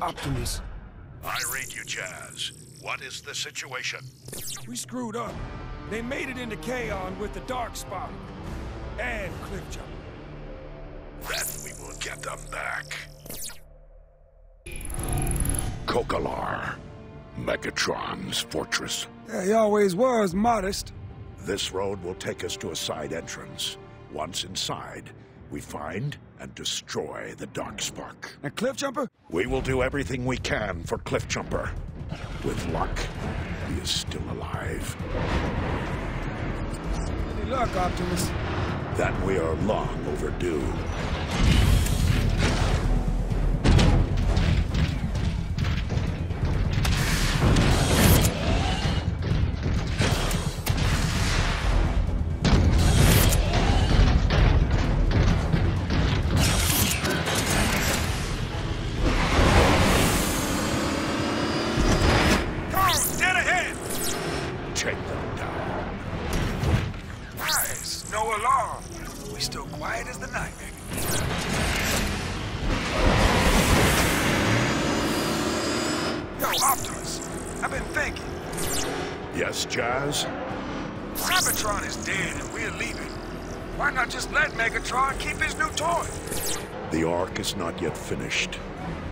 Optimus. I read you, Jazz. What is the situation? We screwed up. They made it into Kaon with the Darkspark. And Cliff Jumper. Then we will get them back. Kokalar, Megatron's fortress. Yeah, he always was modest. This road will take us to a side entrance. Once inside, we find and destroy the Darkspark. And Cliff Jumper? We will do everything we can for Cliff Jumper. With luck, he is still alive. Any luck, Optimus? That we are long overdue. Optimus, I've been thinking. Yes, Jazz? Cybertron is dead and we're leaving. Why not just let Megatron keep his new toy? The arc is not yet finished.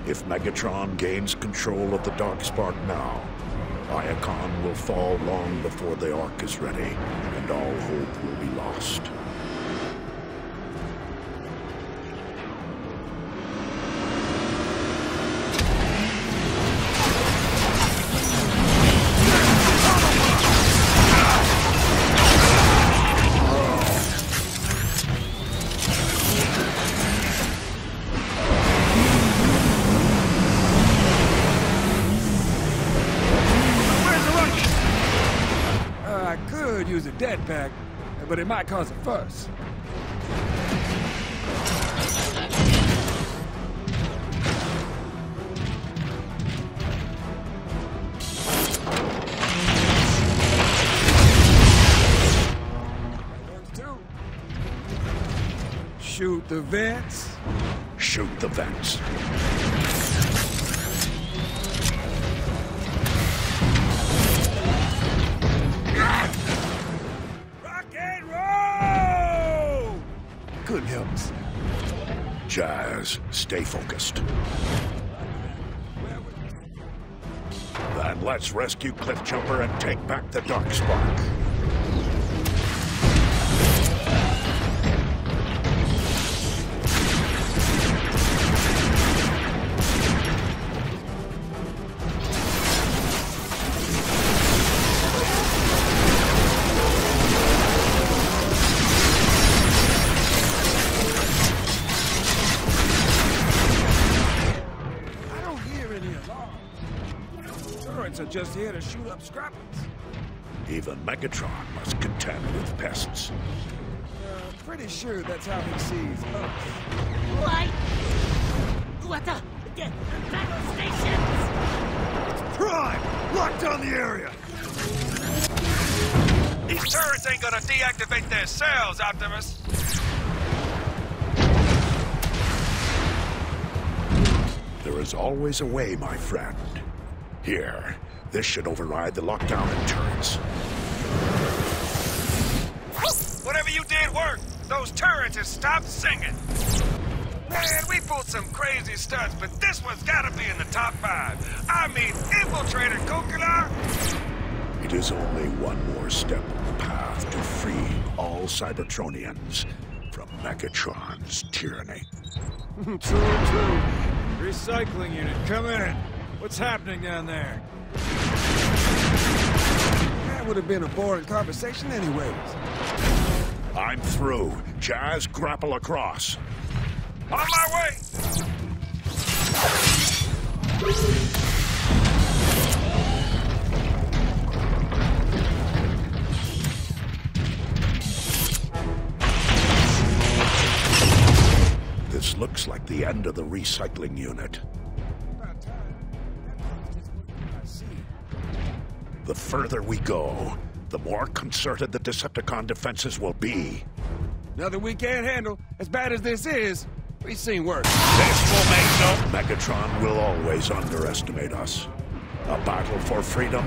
If Megatron gains control of the Darkspark now, Iacon will fall long before the arc is ready, and all hope will be lost. Use a dead pack, but it might cause a fuss. Shoot the vents. Shoot the vents. Couldn't help us. Jazz, stay focused. Then let's rescue Cliffjumper and take back the Darkspark. Are just here to shoot up scrappers. Even Megatron must contend with pests. Pretty sure that's how he sees us. What? What the battle stations? It's Prime! Lock down the area! These turrets ain't gonna deactivate their cells, Optimus. There is always a way, my friend. Here, this should override the lockdown in turrets. Whatever you did worked. Those turrets have stopped singing. Man, we pulled some crazy stunts, but this one's gotta be in the top 5. I mean, Infiltrator Coconut! It is only one more step on the path to freeing all Cybertronians from Megatron's tyranny. True. Recycling unit, come in. What's happening down there? That would have been a boring conversation anyways. I'm through. Jazz, grapple across. On my way! This looks like the end of the recycling unit. The further we go, the more concerted the Decepticon defenses will be. Nothing we can't handle. As bad as this is, we've seen worse. This will make no... Megatron will always underestimate us. A battle for freedom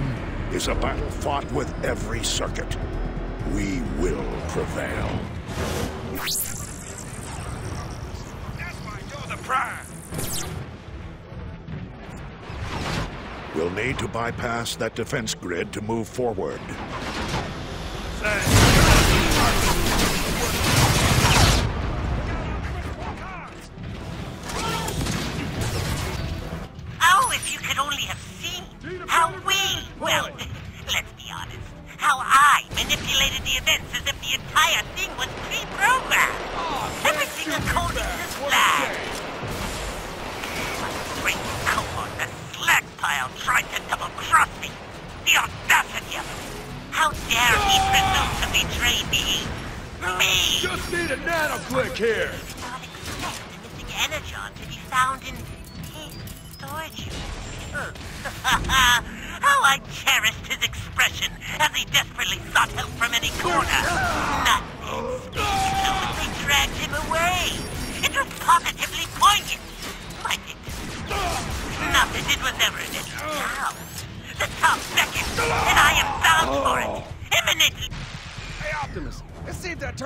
is a battle fought with every circuit. We will prevail. That's why you're the Prime. We'll need to bypass that defense grid to move forward. Oh, if you could only have seen how well, let's be honest, how I manipulated the events as if the entire thing was pre-programmed. Everything according to this plan. Great coward, the slack pile tried to double-cross me. The audacity of it. How dare he presume to betray me? Me! Just need a nano-click here! Not expect the missing energon to be found in his storage unit. How I cherished his expression as he desperately sought help from any corner. Not until they dragged him away. It was positively poignant. Not that it was ever an issue now.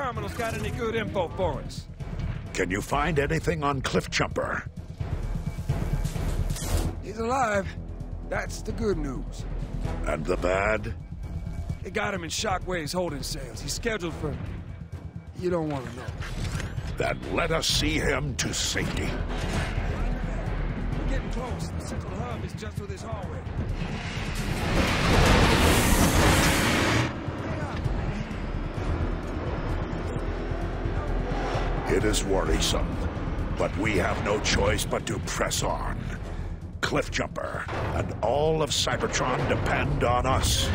terminals got any good info for us? Can you find anything on Cliffjumper? He's alive. That's the good news. And the bad? They got him in Shockwave's holding cells. He's scheduled for... You don't want to know. Then let us see him to safety. We're getting close. The central hub is just through this hallway. It is worrisome, but we have no choice but to press on. Cliffjumper and all of Cybertron depend on us.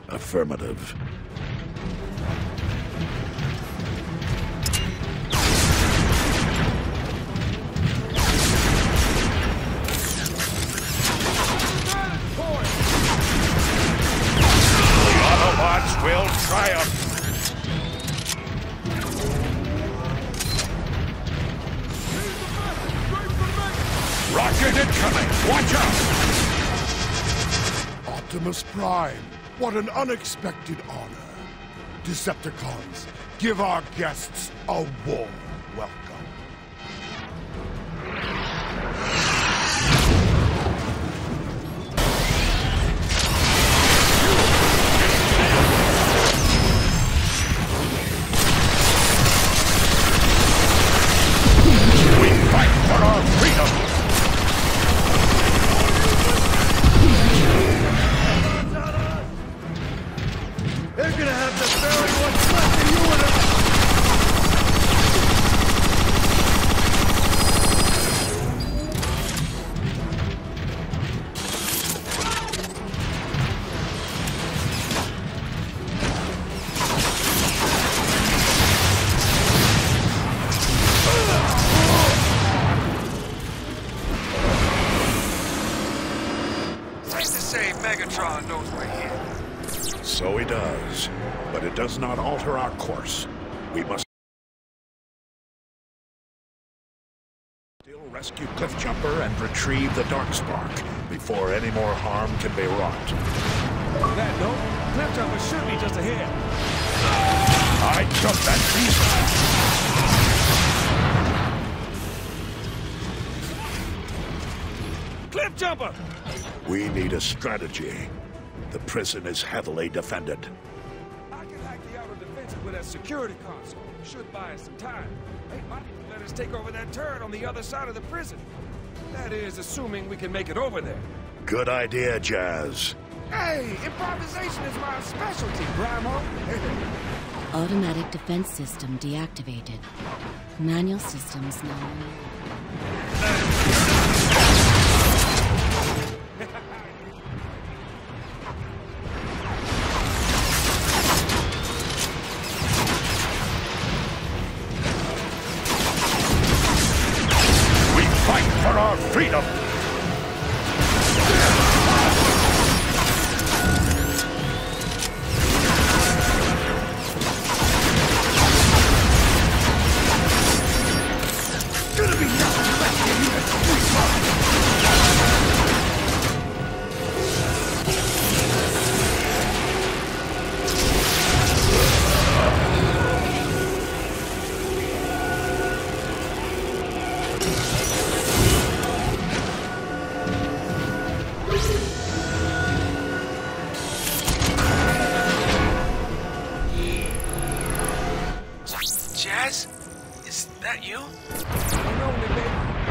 Affirmative. The Autobots will triumph. Rocket incoming! Watch out! Optimus Prime, what an unexpected honor. Decepticons, give our guests a warm welcome. We fight for our freedom! They're gonna have to bury what's left of you in Safe to say Megatron knows we're here. So he does, but it does not alter our course. We must still rescue Cliffjumper and retrieve the Darkspark before any more harm can be wrought. On that note, Cliffjumper should be just ahead. I took that beast! Cliffjumper! We need a strategy. The prison is heavily defended. I can hack the outer defenses with that security console. Should buy us some time. They might even let us take over that turret on the other side of the prison. That is, assuming we can make it over there. Good idea, Jazz. Hey, improvisation is my specialty, Grandma. Automatic defense system deactivated. Manual systems now. Fight for our freedom! gonna be nothing left for you to sweep up. Jazz? Is that you? Hang on, baby.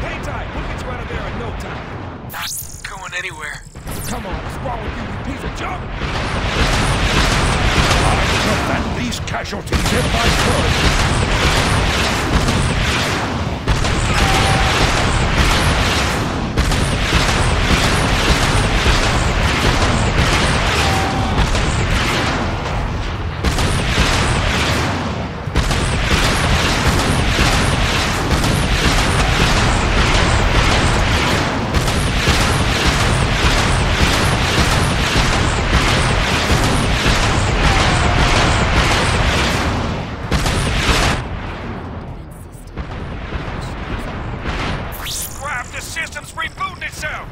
Hang tight. We'll get you out of there in no time. Not going anywhere. Come on, what's wrong with you, you piece of junk? I'd prevent these casualties if I could. The system's rebooting itself!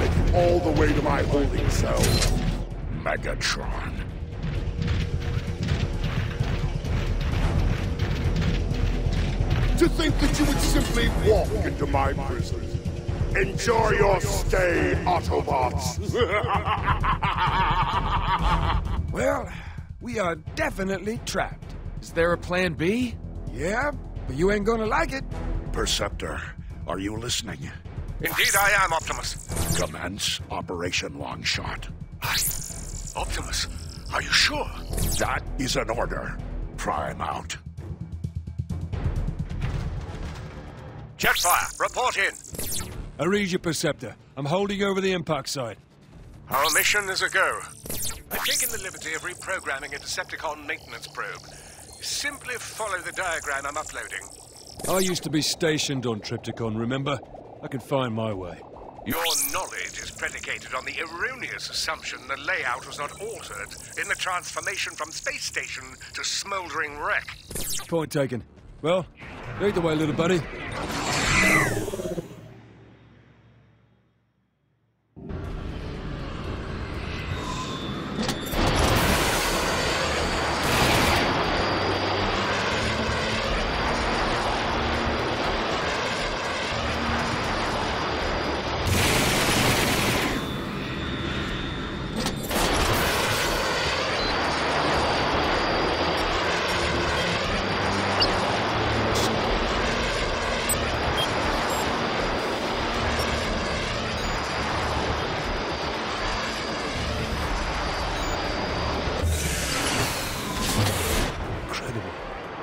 make it all the way to my holding cell. Megatron. To think that you would simply walk into my prison. Enjoy your stay, Autobots. Well, we are definitely trapped. Is there a plan B? Yeah, but you ain't gonna like it. Perceptor, are you listening? Indeed I am, Optimus. Commence Operation Longshot. Optimus, are you sure? That is an order. Prime out. Jetfire, report in. I read you, Perceptor. I'm holding over the impact site. Our mission is a go. I've taken the liberty of reprogramming a Decepticon maintenance probe. Simply follow the diagram I'm uploading. I used to be stationed on Trypticon, remember? I can find my way. Your knowledge is predicated on the erroneous assumption the layout was not altered in the transformation from space station to smoldering wreck. Point taken. Well, lead the way, little buddy.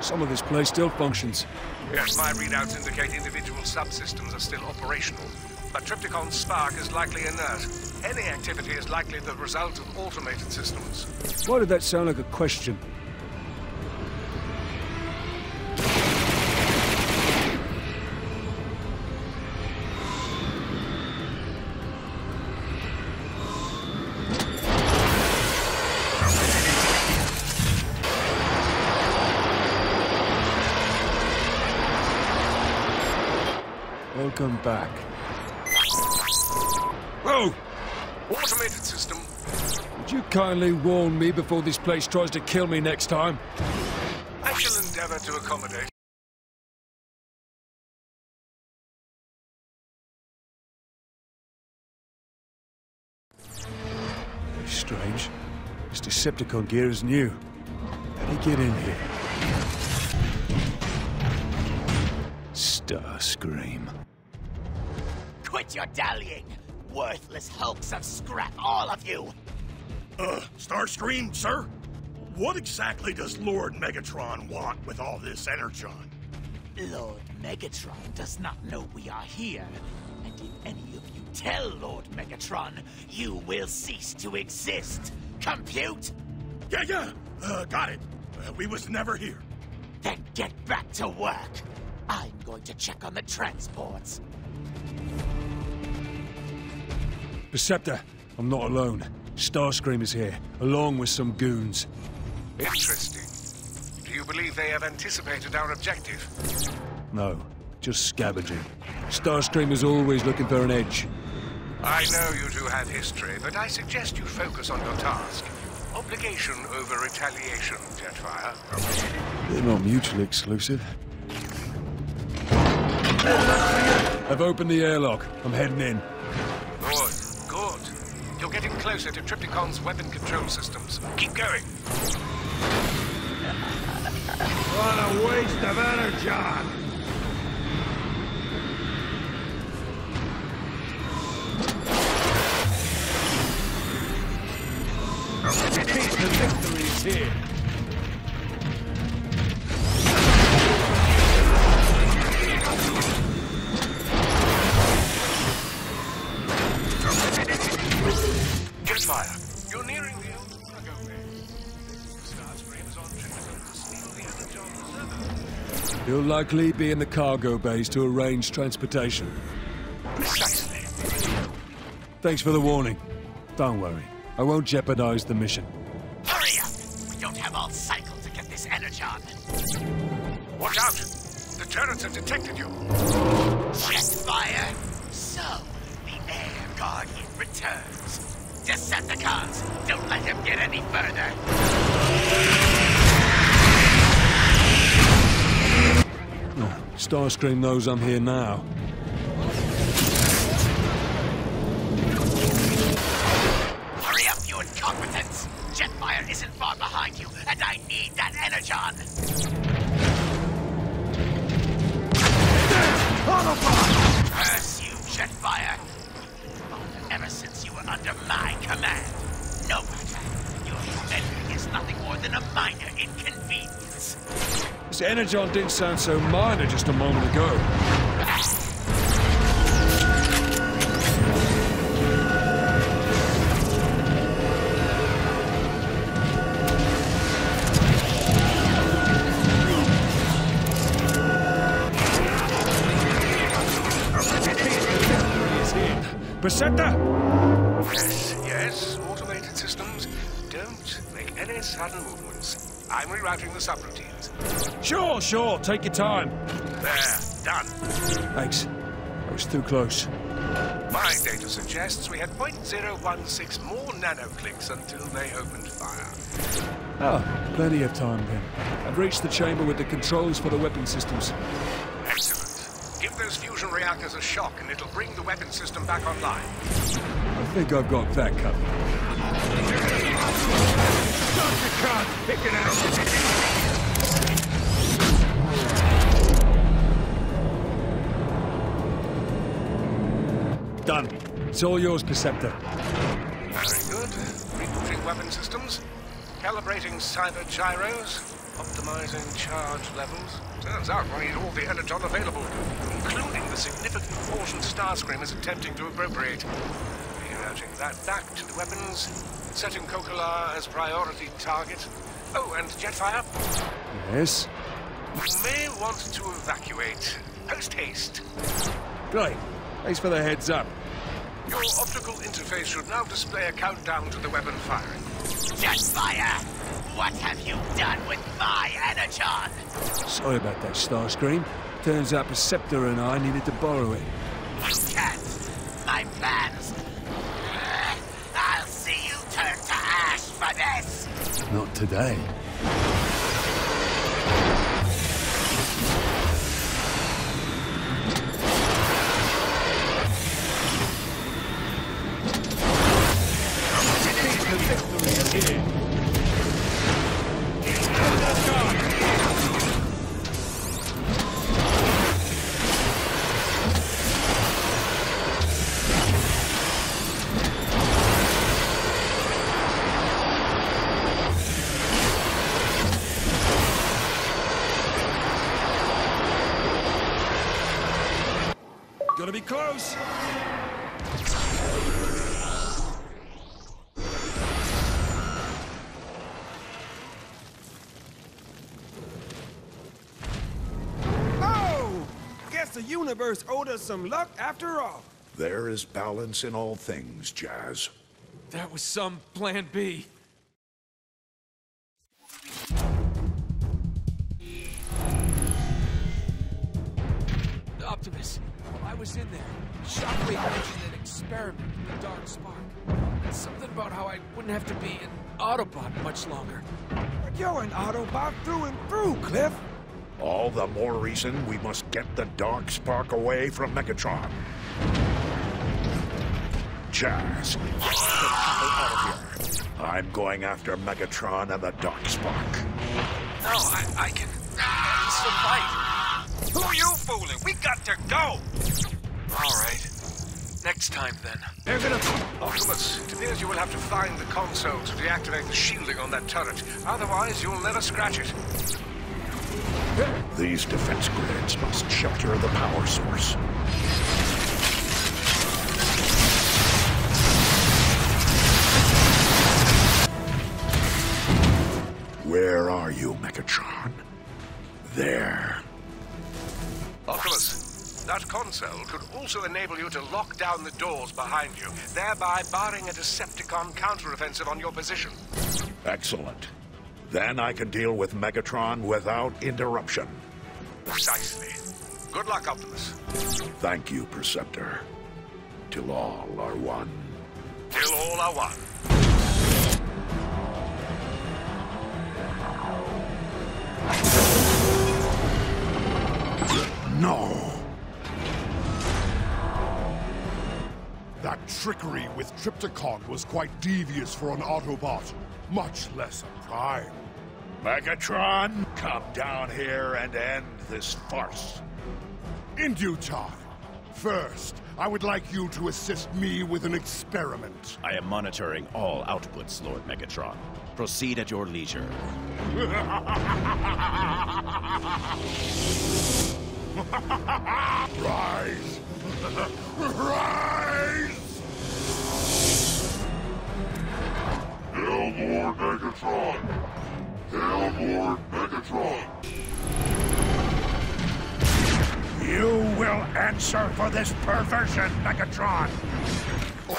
Some of this place still functions. Yes, my readouts indicate individual subsystems are still operational. But Trypticon's spark is likely inert. Any activity is likely the result of automated systems. Why did that sound like a question? Welcome back. Whoa! Automated system. Would you kindly warn me before this place tries to kill me next time? I shall endeavor to accommodate. Very strange. This Decepticon gear is new. How'd he get in here? Starscream. Quit your dallying! Worthless hulks of scrap, all of you! Starscream, sir? What exactly does Lord Megatron want with all this energon? Lord Megatron does not know we are here. And if any of you tell Lord Megatron, you will cease to exist. Compute? Yeah. Got it. We was never here. Then get back to work. I'm going to check on the transports. Perceptor, I'm not alone. Starscream is here, along with some goons. Interesting. Do you believe they have anticipated our objective? No, just scavenging. Starscream is always looking for an edge. I know you two have history, but I suggest you focus on your task. Obligation over retaliation, Jetfire. They're not mutually exclusive. I've opened the airlock. I'm heading in. Good. You're getting closer to Trypticon's weapon control systems. Keep going. What a waste of energon! The victory is here. Jetfire, you're nearing the old cargo bay. Starscream is on Trypticon to steal the energon server. You'll likely be in the cargo bays to arrange transportation. Precisely. Thanks for the warning. Don't worry. I won't jeopardize the mission. Hurry up! We don't have all cycle to get this energon. Watch out! The turrets have detected you. Jetfire! So, the air Guardian returns. Decepticons, don't let him get any further. Starscream knows I'm here now. Hurry up, you incompetents! Jetfire isn't far behind you, and I need that Energon! Curse you, Jetfire! Ever since you were under my command, no matter. Your bending is nothing more than a minor inconvenience. This Energon didn't sound so minor just a moment ago. Perceptor! Yes, automated systems. Don't make any sudden movements. I'm rerouting the subroutines. Sure, take your time. There, done. Thanks. I was too close. My data suggests we had 0.016 more nanoclicks until they opened fire. Oh, plenty of time then. I've reached the chamber with the controls for the weapon systems. Excellent. Give those fusion reactors a shock and it'll bring the weapon system back online. I think I've got that covered. Done. It's all yours, Perceptor. Very good. Rebooting weapon systems. Calibrating cyber gyros. Optimizing charge levels. Turns out we need all the Energon available, including the significant portion Starscream is attempting to appropriate. Rerouting that back to the weapons. Setting Kokolar as priority target. Oh, and Jetfire? Yes? You may want to evacuate. Post-haste. Great. Thanks for the heads up. Your optical interface should now display a countdown to the weapon firing. Jetfire! What have you done with my Energon? Sorry about that, Starscream. Turns out Perceptor and I needed to borrow it. You can't. My plans. I'll see you turn to ash for this! Not today. Gotta be close! Oh! Guess the universe owed us some luck after all. There is balance in all things, Jazz. That was some plan B. Optimus, I was in there. Shockwave mentioned an experiment with the Dark Spark. And something about how I wouldn't have to be an Autobot much longer. But you're an Autobot through and through, Cliff. All the more reason we must get the Dark Spark away from Megatron. Jazz, get the people out of here. I'm going after Megatron and the Dark Spark. No, I can still fight. Who are you fooling? We got to go! All right. Next time, then. They're gonna... Optimus, it appears you will have to find the console to deactivate the shielding on that turret. Otherwise, you'll never scratch it. These defense grids must shelter the power source. Where are you, Megatron? There. Optimus, that console could also enable you to lock down the doors behind you, thereby barring a Decepticon counteroffensive on your position. Excellent. Then I can deal with Megatron without interruption. Precisely. Good luck, Optimus. Thank you, Perceptor. till all are one. Till all are one. No! That trickery with Trypticon was quite devious for an Autobot, much less a Prime. Megatron, come down here and end this farce. In due time. First, I would like you to assist me with an experiment. I am monitoring all outputs, Lord Megatron. Proceed at your leisure. Rise! Rise! Hail Lord Megatron! Hail Lord Megatron! You will answer for this perversion, Megatron! Oh,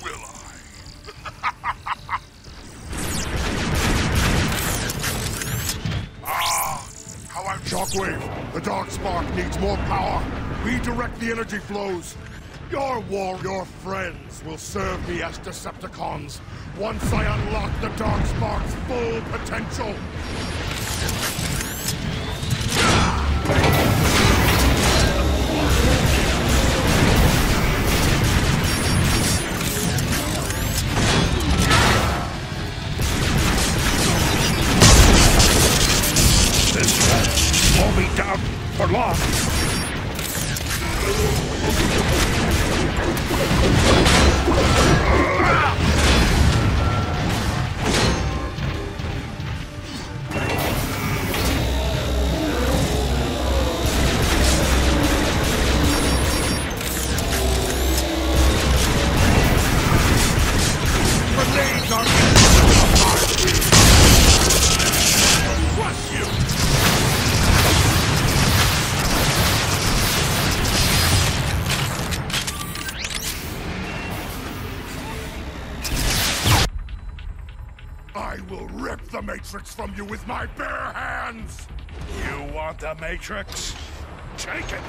will I? How I'm Shockwave! The Dark Spark needs more power! Redirect the energy flows! Your warrior friends will serve me as Decepticons once I unlock the Dark Spark's full potential! This won't be down for long. I will rip the Matrix from you with my bare hands! You want the Matrix? Take it!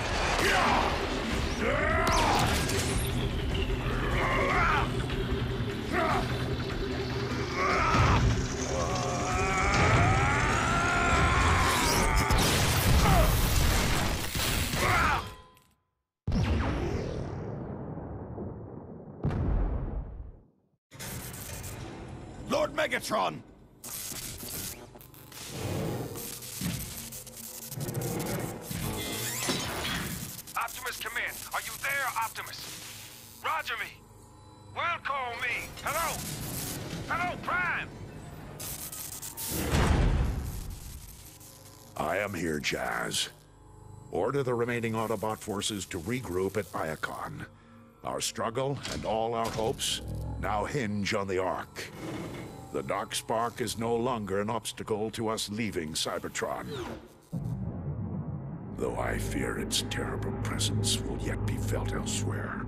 Lord Megatron! Optimus, come in. Are you there, Optimus? Roger me. Well, call me. Hello? Hello, Prime! I am here, Jazz. Order the remaining Autobot forces to regroup at Iacon. Our struggle and all our hopes now hinge on the Ark. The Dark Spark is no longer an obstacle to us leaving Cybertron. Though I fear its terrible presence will yet be felt elsewhere.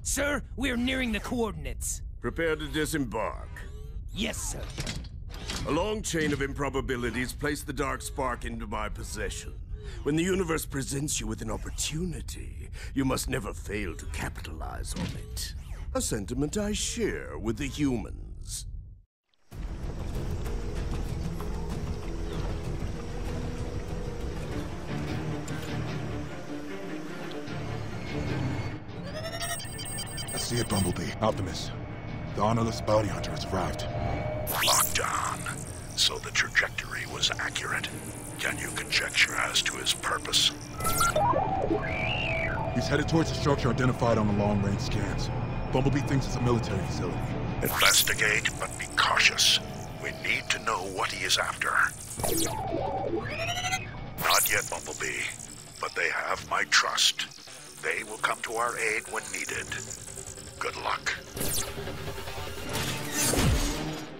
Sir, we are nearing the coordinates. Prepare to disembark. Yes, sir. A long chain of improbabilities place the Dark Spark into my possession. When the universe presents you with an opportunity, you must never fail to capitalize on it. A sentiment I share with the humans. I see it, Bumblebee. Optimus. The honorless bounty hunter has arrived. Locked on. So the trajectory was accurate. Can you conjecture as to his purpose? He's headed towards the structure identified on the long-range scans. Bumblebee thinks it's a military facility. Investigate, but be cautious. We need to know what he is after. Not yet, Bumblebee, but they have my trust. They will come to our aid when needed. Good luck.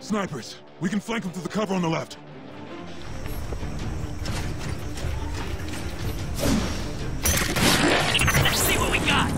Snipers! We can flank them through the cover on the left. Let's see what we got!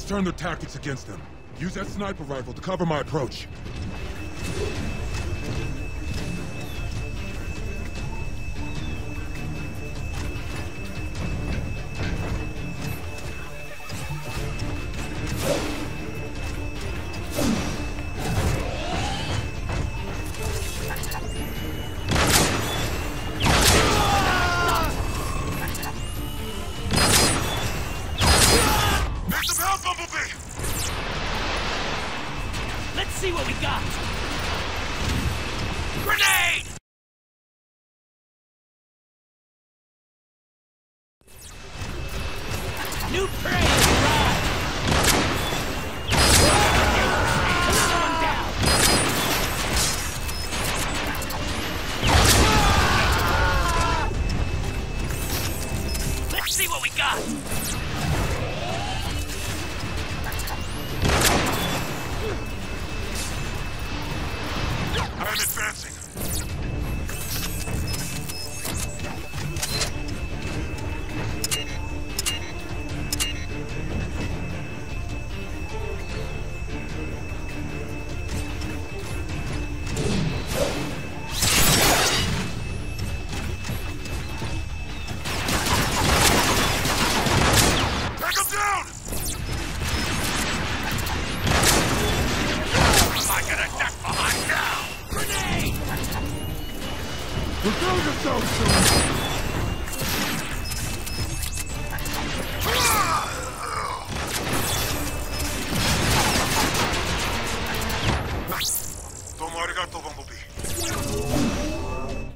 Let's turn their tactics against them. Use that sniper rifle to cover my approach. Let's see what we got! Grenade! New prey arrived! Another one down! Let's see what we got! I'm advancing. Take him down! Am I gonna duck behind now? Grenade! Reveal yourself soon! Domo arigato, Bumblebee.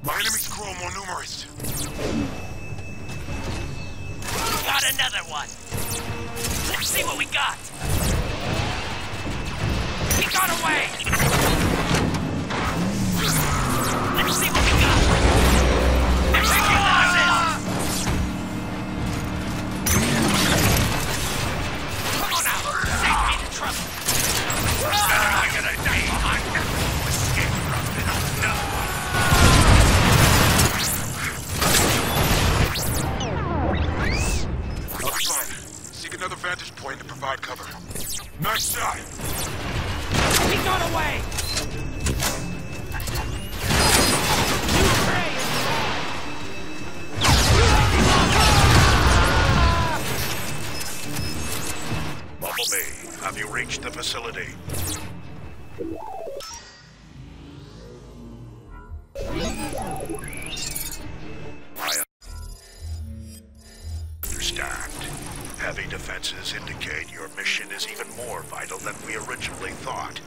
My enemies grow more numerous. Got another one! Let's see what we got! He got away! Let's see what we got! Let's see what this is! Come on now! Save me the trouble! Am I gonna die behind you? Escape from it, no! I'll be fine. Seek another vantage point to provide cover. Nice shot! He got away! New prey is Bumblebee, have you reached the facility? I understand. Heavy defenses indicate your mission is even more vital than we originally thought.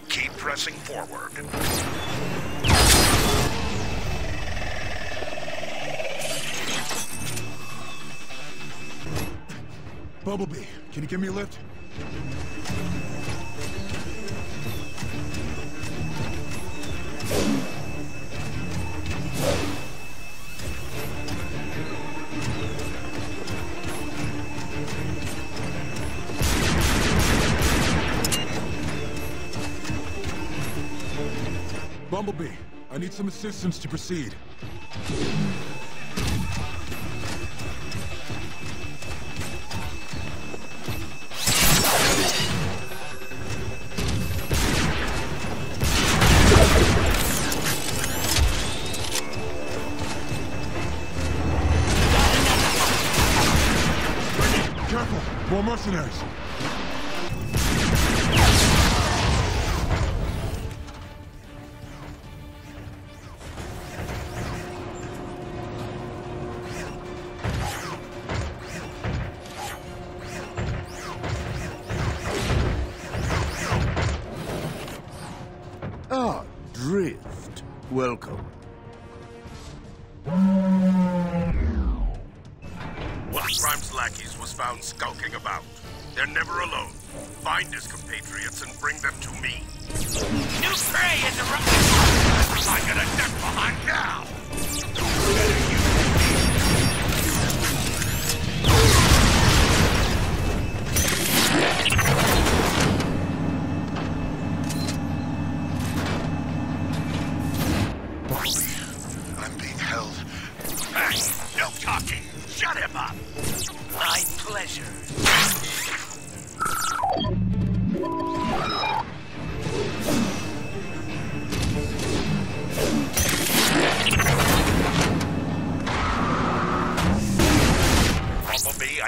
Keep pressing forward. Bumblebee, can you give me a lift? Bumblebee, I need some assistance to proceed. Careful! More mercenaries! Ah, Drift. Welcome. One of Prime's lackeys was found skulking about. They're never alone. Find his compatriots and bring them to me. New prey is arriving! I'm gonna duck behind now! I'm being held. Hey, no talking! Shut him up! My pleasure.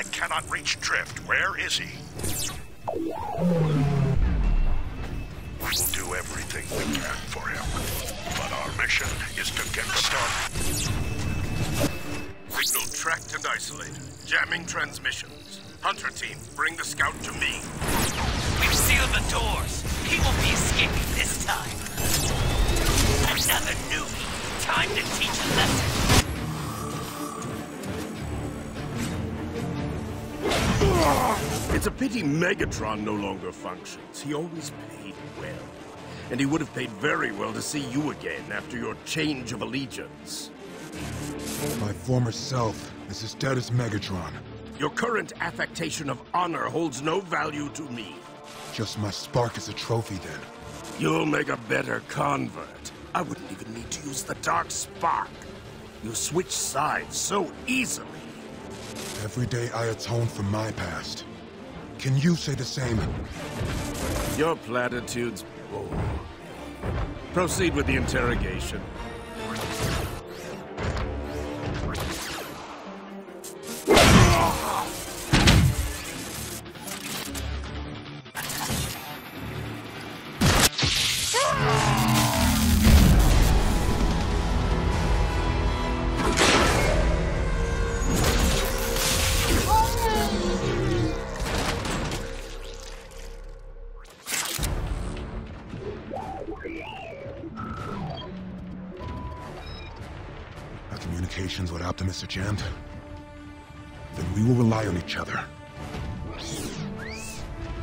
I cannot reach Drift. Where is he? We will do everything we can for him. But our mission is to get started. Signal tracked and isolated. Jamming transmissions. Hunter team, bring the scout to me. We've sealed the doors. He won't be escaping this time. Another newbie. Time to teach a lesson. It's a pity Megatron no longer functions. He always paid well. And he would have paid very well to see you again after your change of allegiance. My former self is as dead as Megatron. Your current affectation of honor holds no value to me. Just my spark as a trophy, then. You'll make a better convert. I wouldn't even need to use the Dark Spark. You switch sides so easily. Every day I atone for my past. Can you say the same? Your platitudes bore me. Proceed with the interrogation. Our communications with Optimus are jammed? Then we will rely on each other.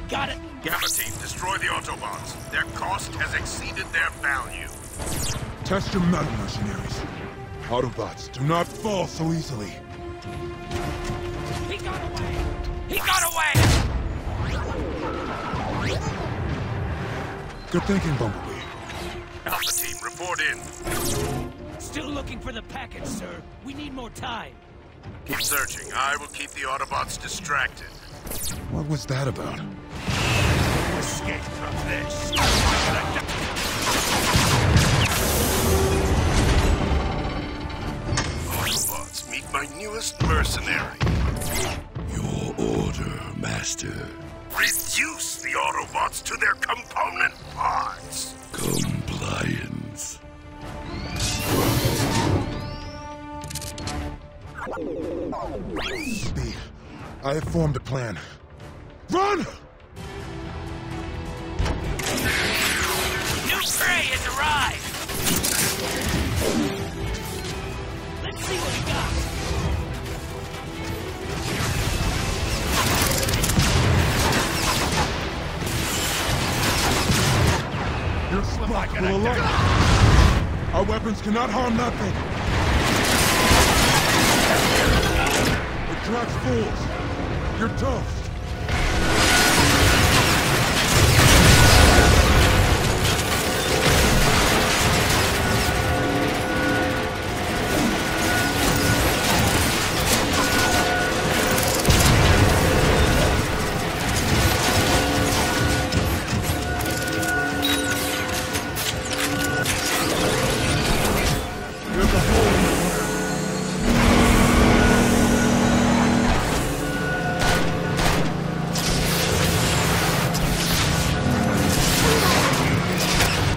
Got it! Gamma team, destroy the Autobots. Their cost has exceeded their value. Test your metal, mercenaries. Autobots do not fall so easily. He got away! He got away! Good thinking, Bumblebee. Alpha team, report in. Still looking for the package, sir. We need more time. Keep searching. I will keep the Autobots distracted. What was that about? Escape from this. Autobots, meet my newest mercenary. Your order, Master. Reduce the Autobots to their component parts. Compliance. B, I have formed a plan. Run! New prey has arrived! Let's see what we got. Your spark will alight. Our weapons cannot harm that thing. It tracks fools. You're toast.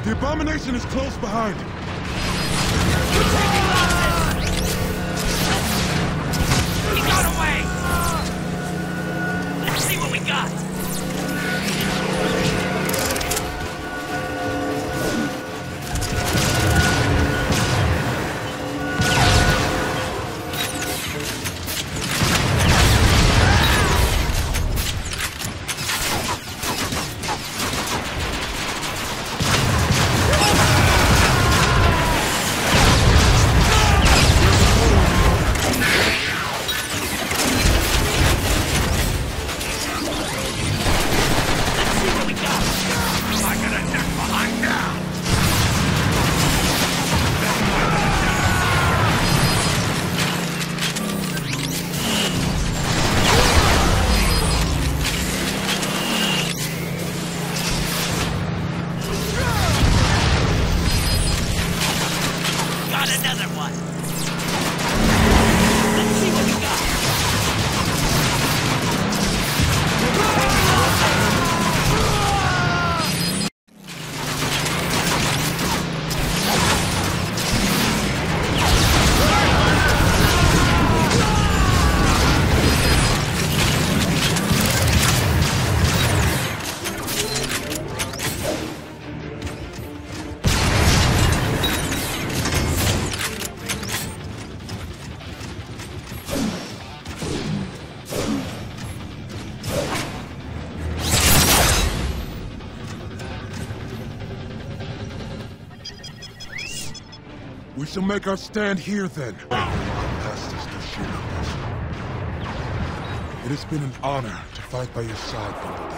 The abomination is close behind. He got away! Let's see what we got. Another one. Let's see what we got. We shall make our stand here, then. It has been an honor to fight by your side, Bumblebee.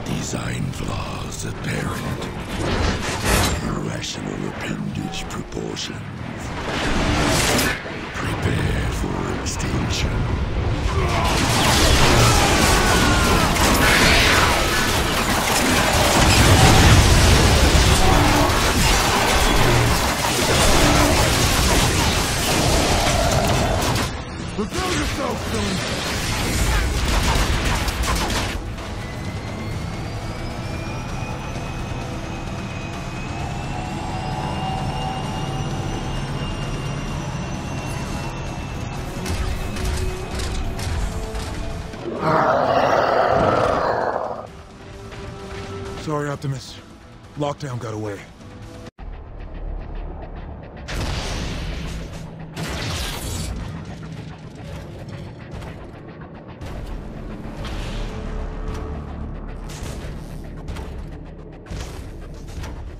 Design flaws apparent. Irrational appendage proportions. Prepare for extinction. Prepare yourself, villain! Sorry, Optimus. Lockdown got away.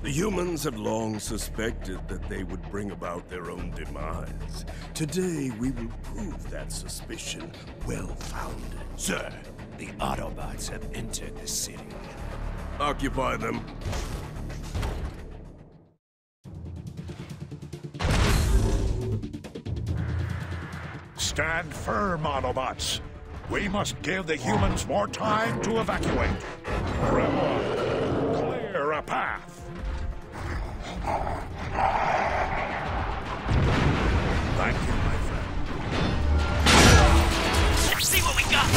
The humans have long suspected that they would bring about their own demise. Today, we will prove that suspicion well-founded. Sir, the Autobots have entered the city. Occupy them. Stand firm, Autobots. We must give the humans more time to evacuate. Gremlin, clear a path. Thank you, my friend. Let's see what we got.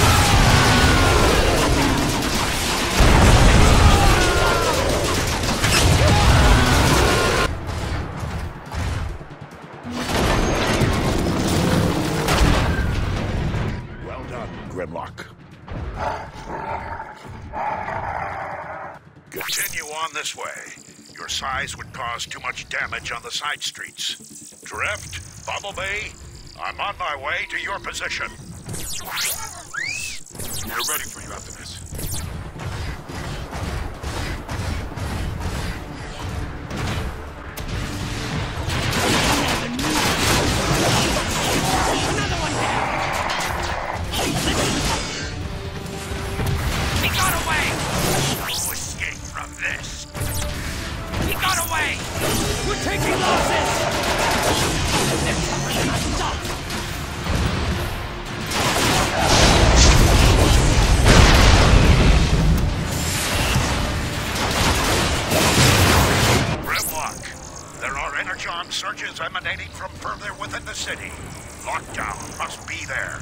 Well done, Grimlock. Continue on this way. Your size would cause too much damage on the side streets. Drift, Bumblebee, I'm on my way to your position. We're ready for you, Optimus. Another one down. He got away. No escape from this. He got away. We're taking losses. They're tougher than I thought. Grimlock, there are energon surges emanating from further within the city. Lockdown must be there.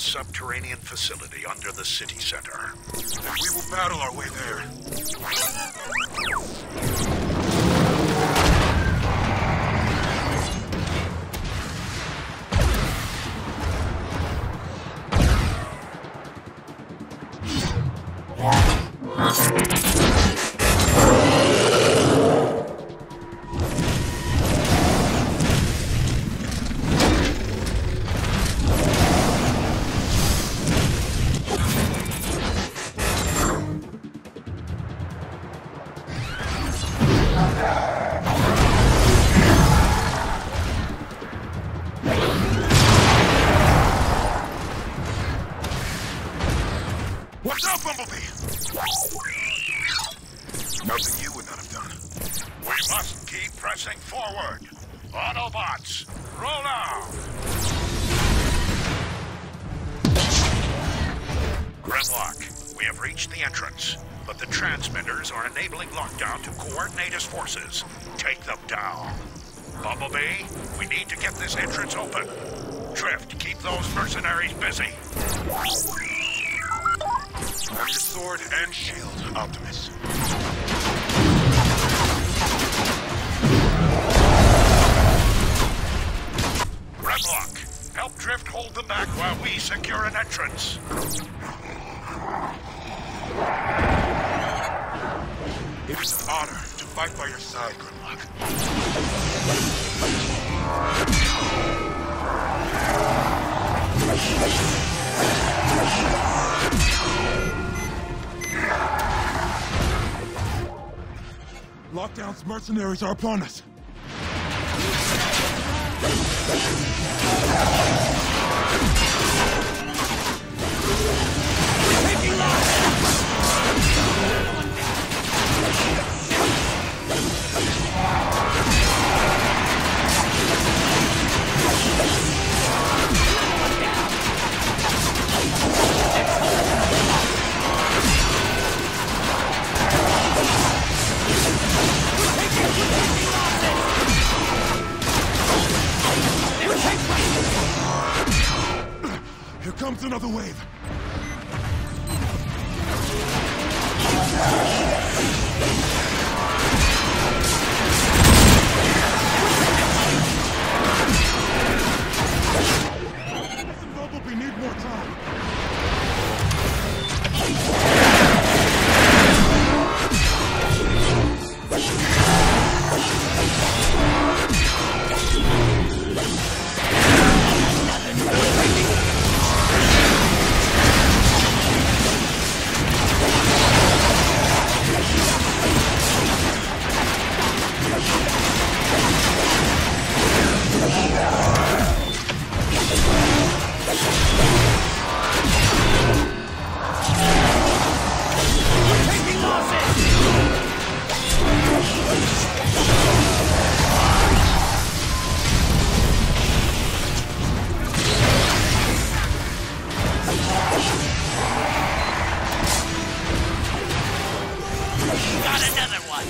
subterranean facility under the city center. And we will battle our way there. What's up, Bumblebee? Nothing you would not have done. We must keep pressing forward. Autobots, roll out! Grimlock, we have reached the entrance, but the transmitters are enabling lockdown to coordinate as forces. Take them down. Bumblebee, we need to get this entrance open. Drift, keep those mercenaries busy. I'm your sword and shield, Optimus. Grimlock, help Drift hold them back while we secure an entrance. It is an honor to fight by your side, Grimlock. Lockdown's mercenaries are upon us. Taking loss! Here comes another wave. Bumblebee need more time. Got another one!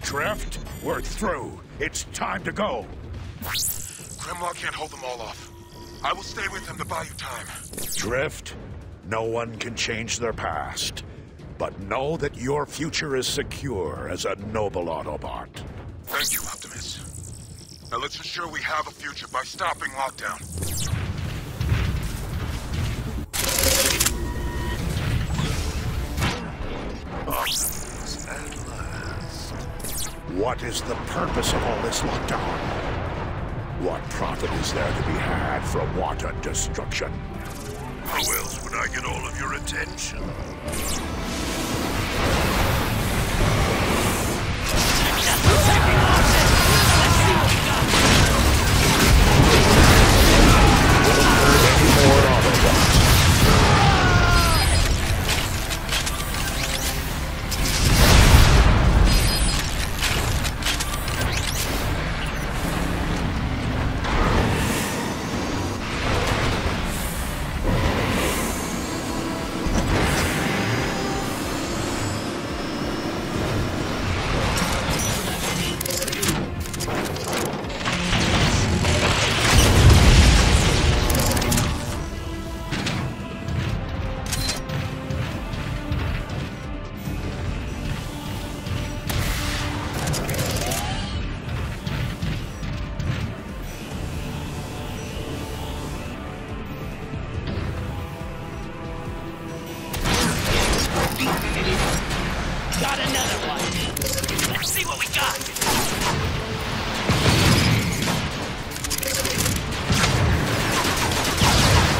Drift, we're through. It's time to go. Grimlock can't hold them all off. I will stay with them to buy you time. Drift, no one can change their past. But know that your future is secure as a noble Autobot. Thank you, Optimus. Now let's ensure we have a future by stopping lockdown. Optimus, at last. What is the purpose of all this lockdown? What profit is there to be had from wanton destruction? How else would I get all of your attention? Got another one. Let's see what we got.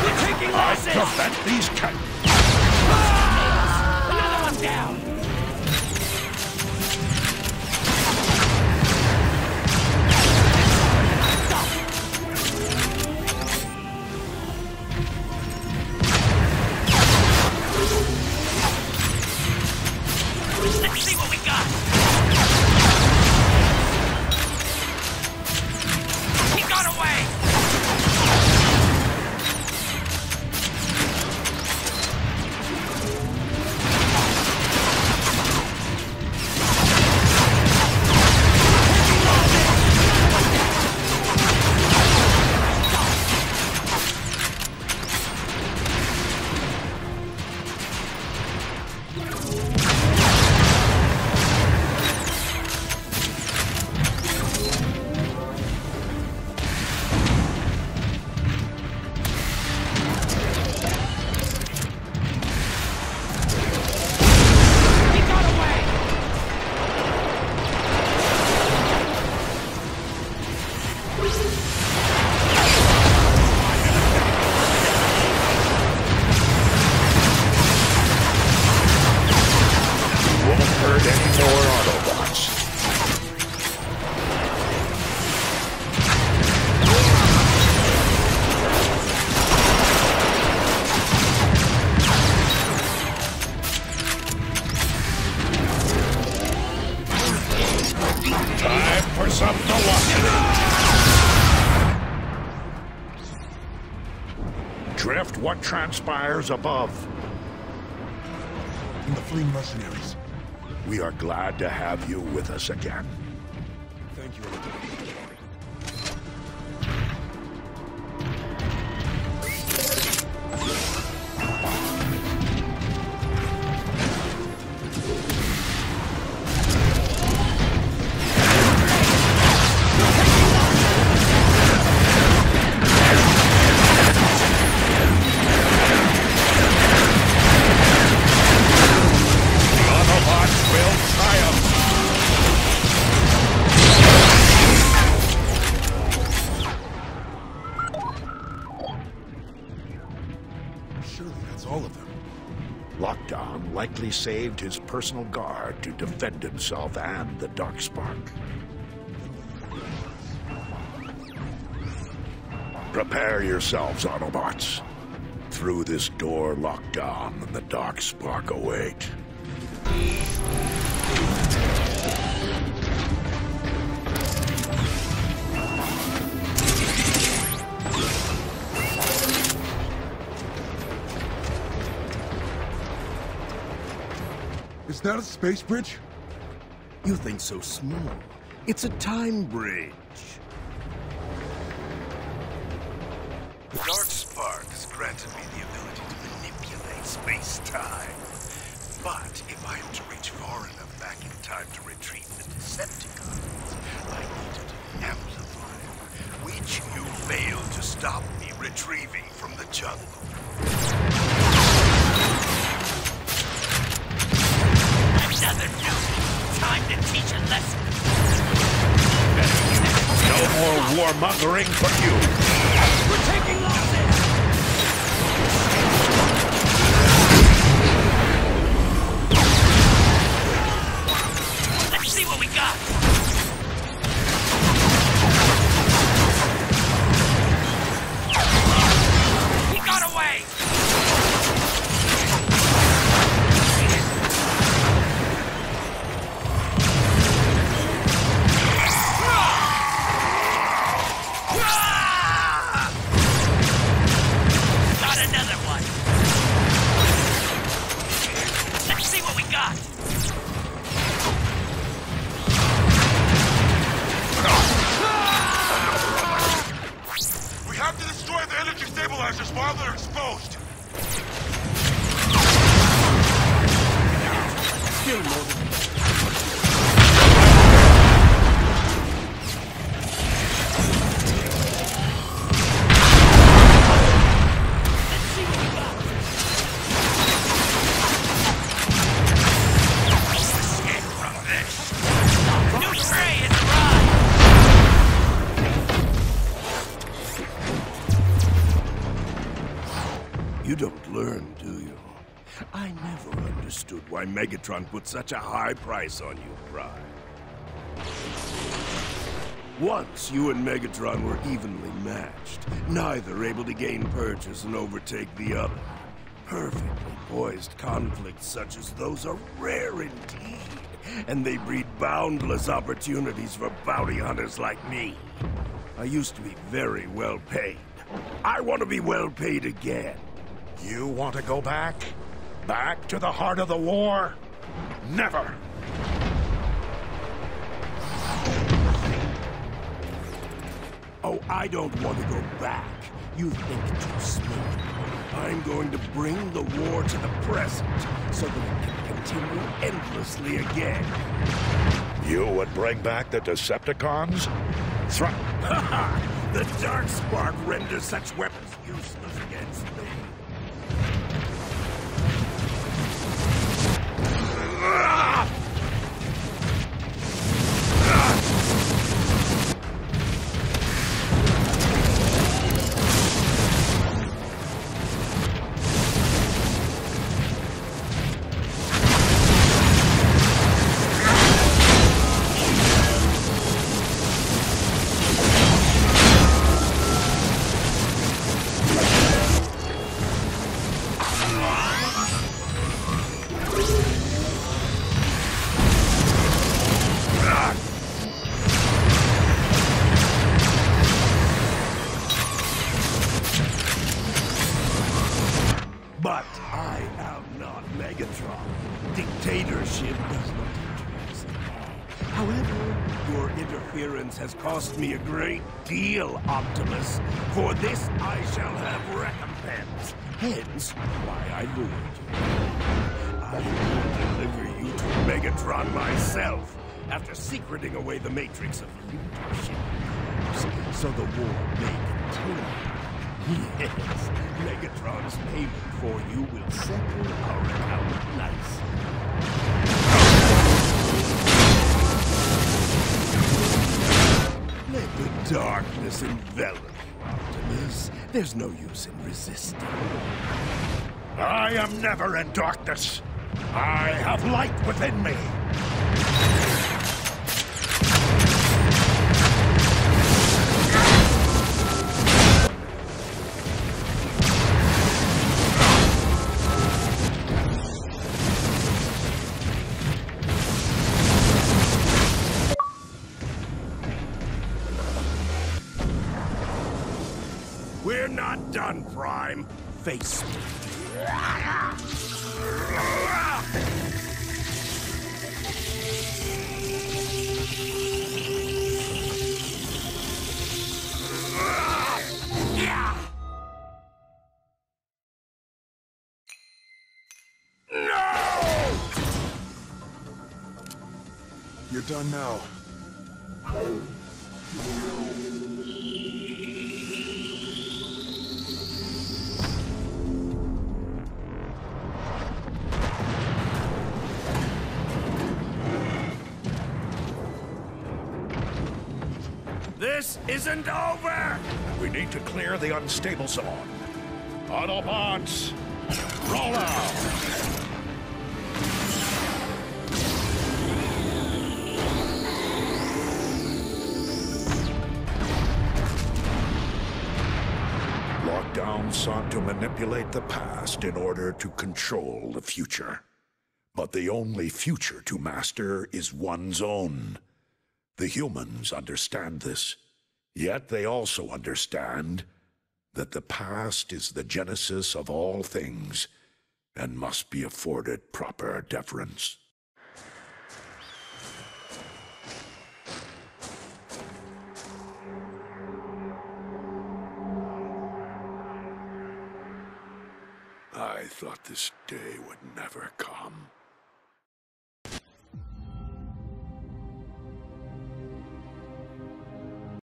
We're taking losses. Prevent these Another one down. Let's see what we got. He got away. Drift what transpires above. And the fleeing mercenaries. We are glad to have you with us again. Thank you. Surely that's all of them. Lockdown likely saved his personal guard to defend himself and the Darkspark. Prepare yourselves, Autobots. Through this door, Lockdown and the Darkspark await. Is that a space bridge? You think so small. It's a time bridge. The Darkspark has granted me the ability to manipulate space-time. But if I am to reach far enough back in time to retrieve the Decepticons, I needed an amplifier, which you failed to stop me retrieving from the jungle. Another noob. Time to teach a lesson. warmongering for you. We're taking losses! Let's see what we got! He got away! Got another one! Let's see what we got! We have to destroy the energy stabilizers while they're exposed. Still more than You don't learn, do you? I never understood why Megatron put such a high price on you, Prime. Once you and Megatron were evenly matched, neither able to gain purchase and overtake the other. Perfectly poised conflicts such as those are rare indeed, and they breed boundless opportunities for bounty hunters like me. I used to be very well paid. I want to be well paid again. You want to go back? Back to the heart of the war? Never! Oh, I don't want to go back. You think too small. I'm going to bring the war to the present, so that it can continue endlessly again. You would bring back the Decepticons? The Dark Spark renders such weapons useless against me. But I am not Megatron. Dictatorship does not interest me. However, your interference has cost me a great deal, Optimus. For this I shall have recompense. Hence, why I lured you. I will deliver you to Megatron myself, after secreting away the matrix of leadership, so the war may continue. Yes, Megatron's payment for you will settle our account nicely. Let the darkness envelop you, Optimus. There's no use in resisting. I am never in darkness. I have light within me. We're not done, Prime. Face me. You're done now. This This isn't over! We need to clear the unstable zone. Autobots, roll out! Lockdown sought to manipulate the past in order to control the future. But the only future to master is one's own. The humans understand this, yet they also understand that the past is the genesis of all things and must be afforded proper deference. I thought this day would never come.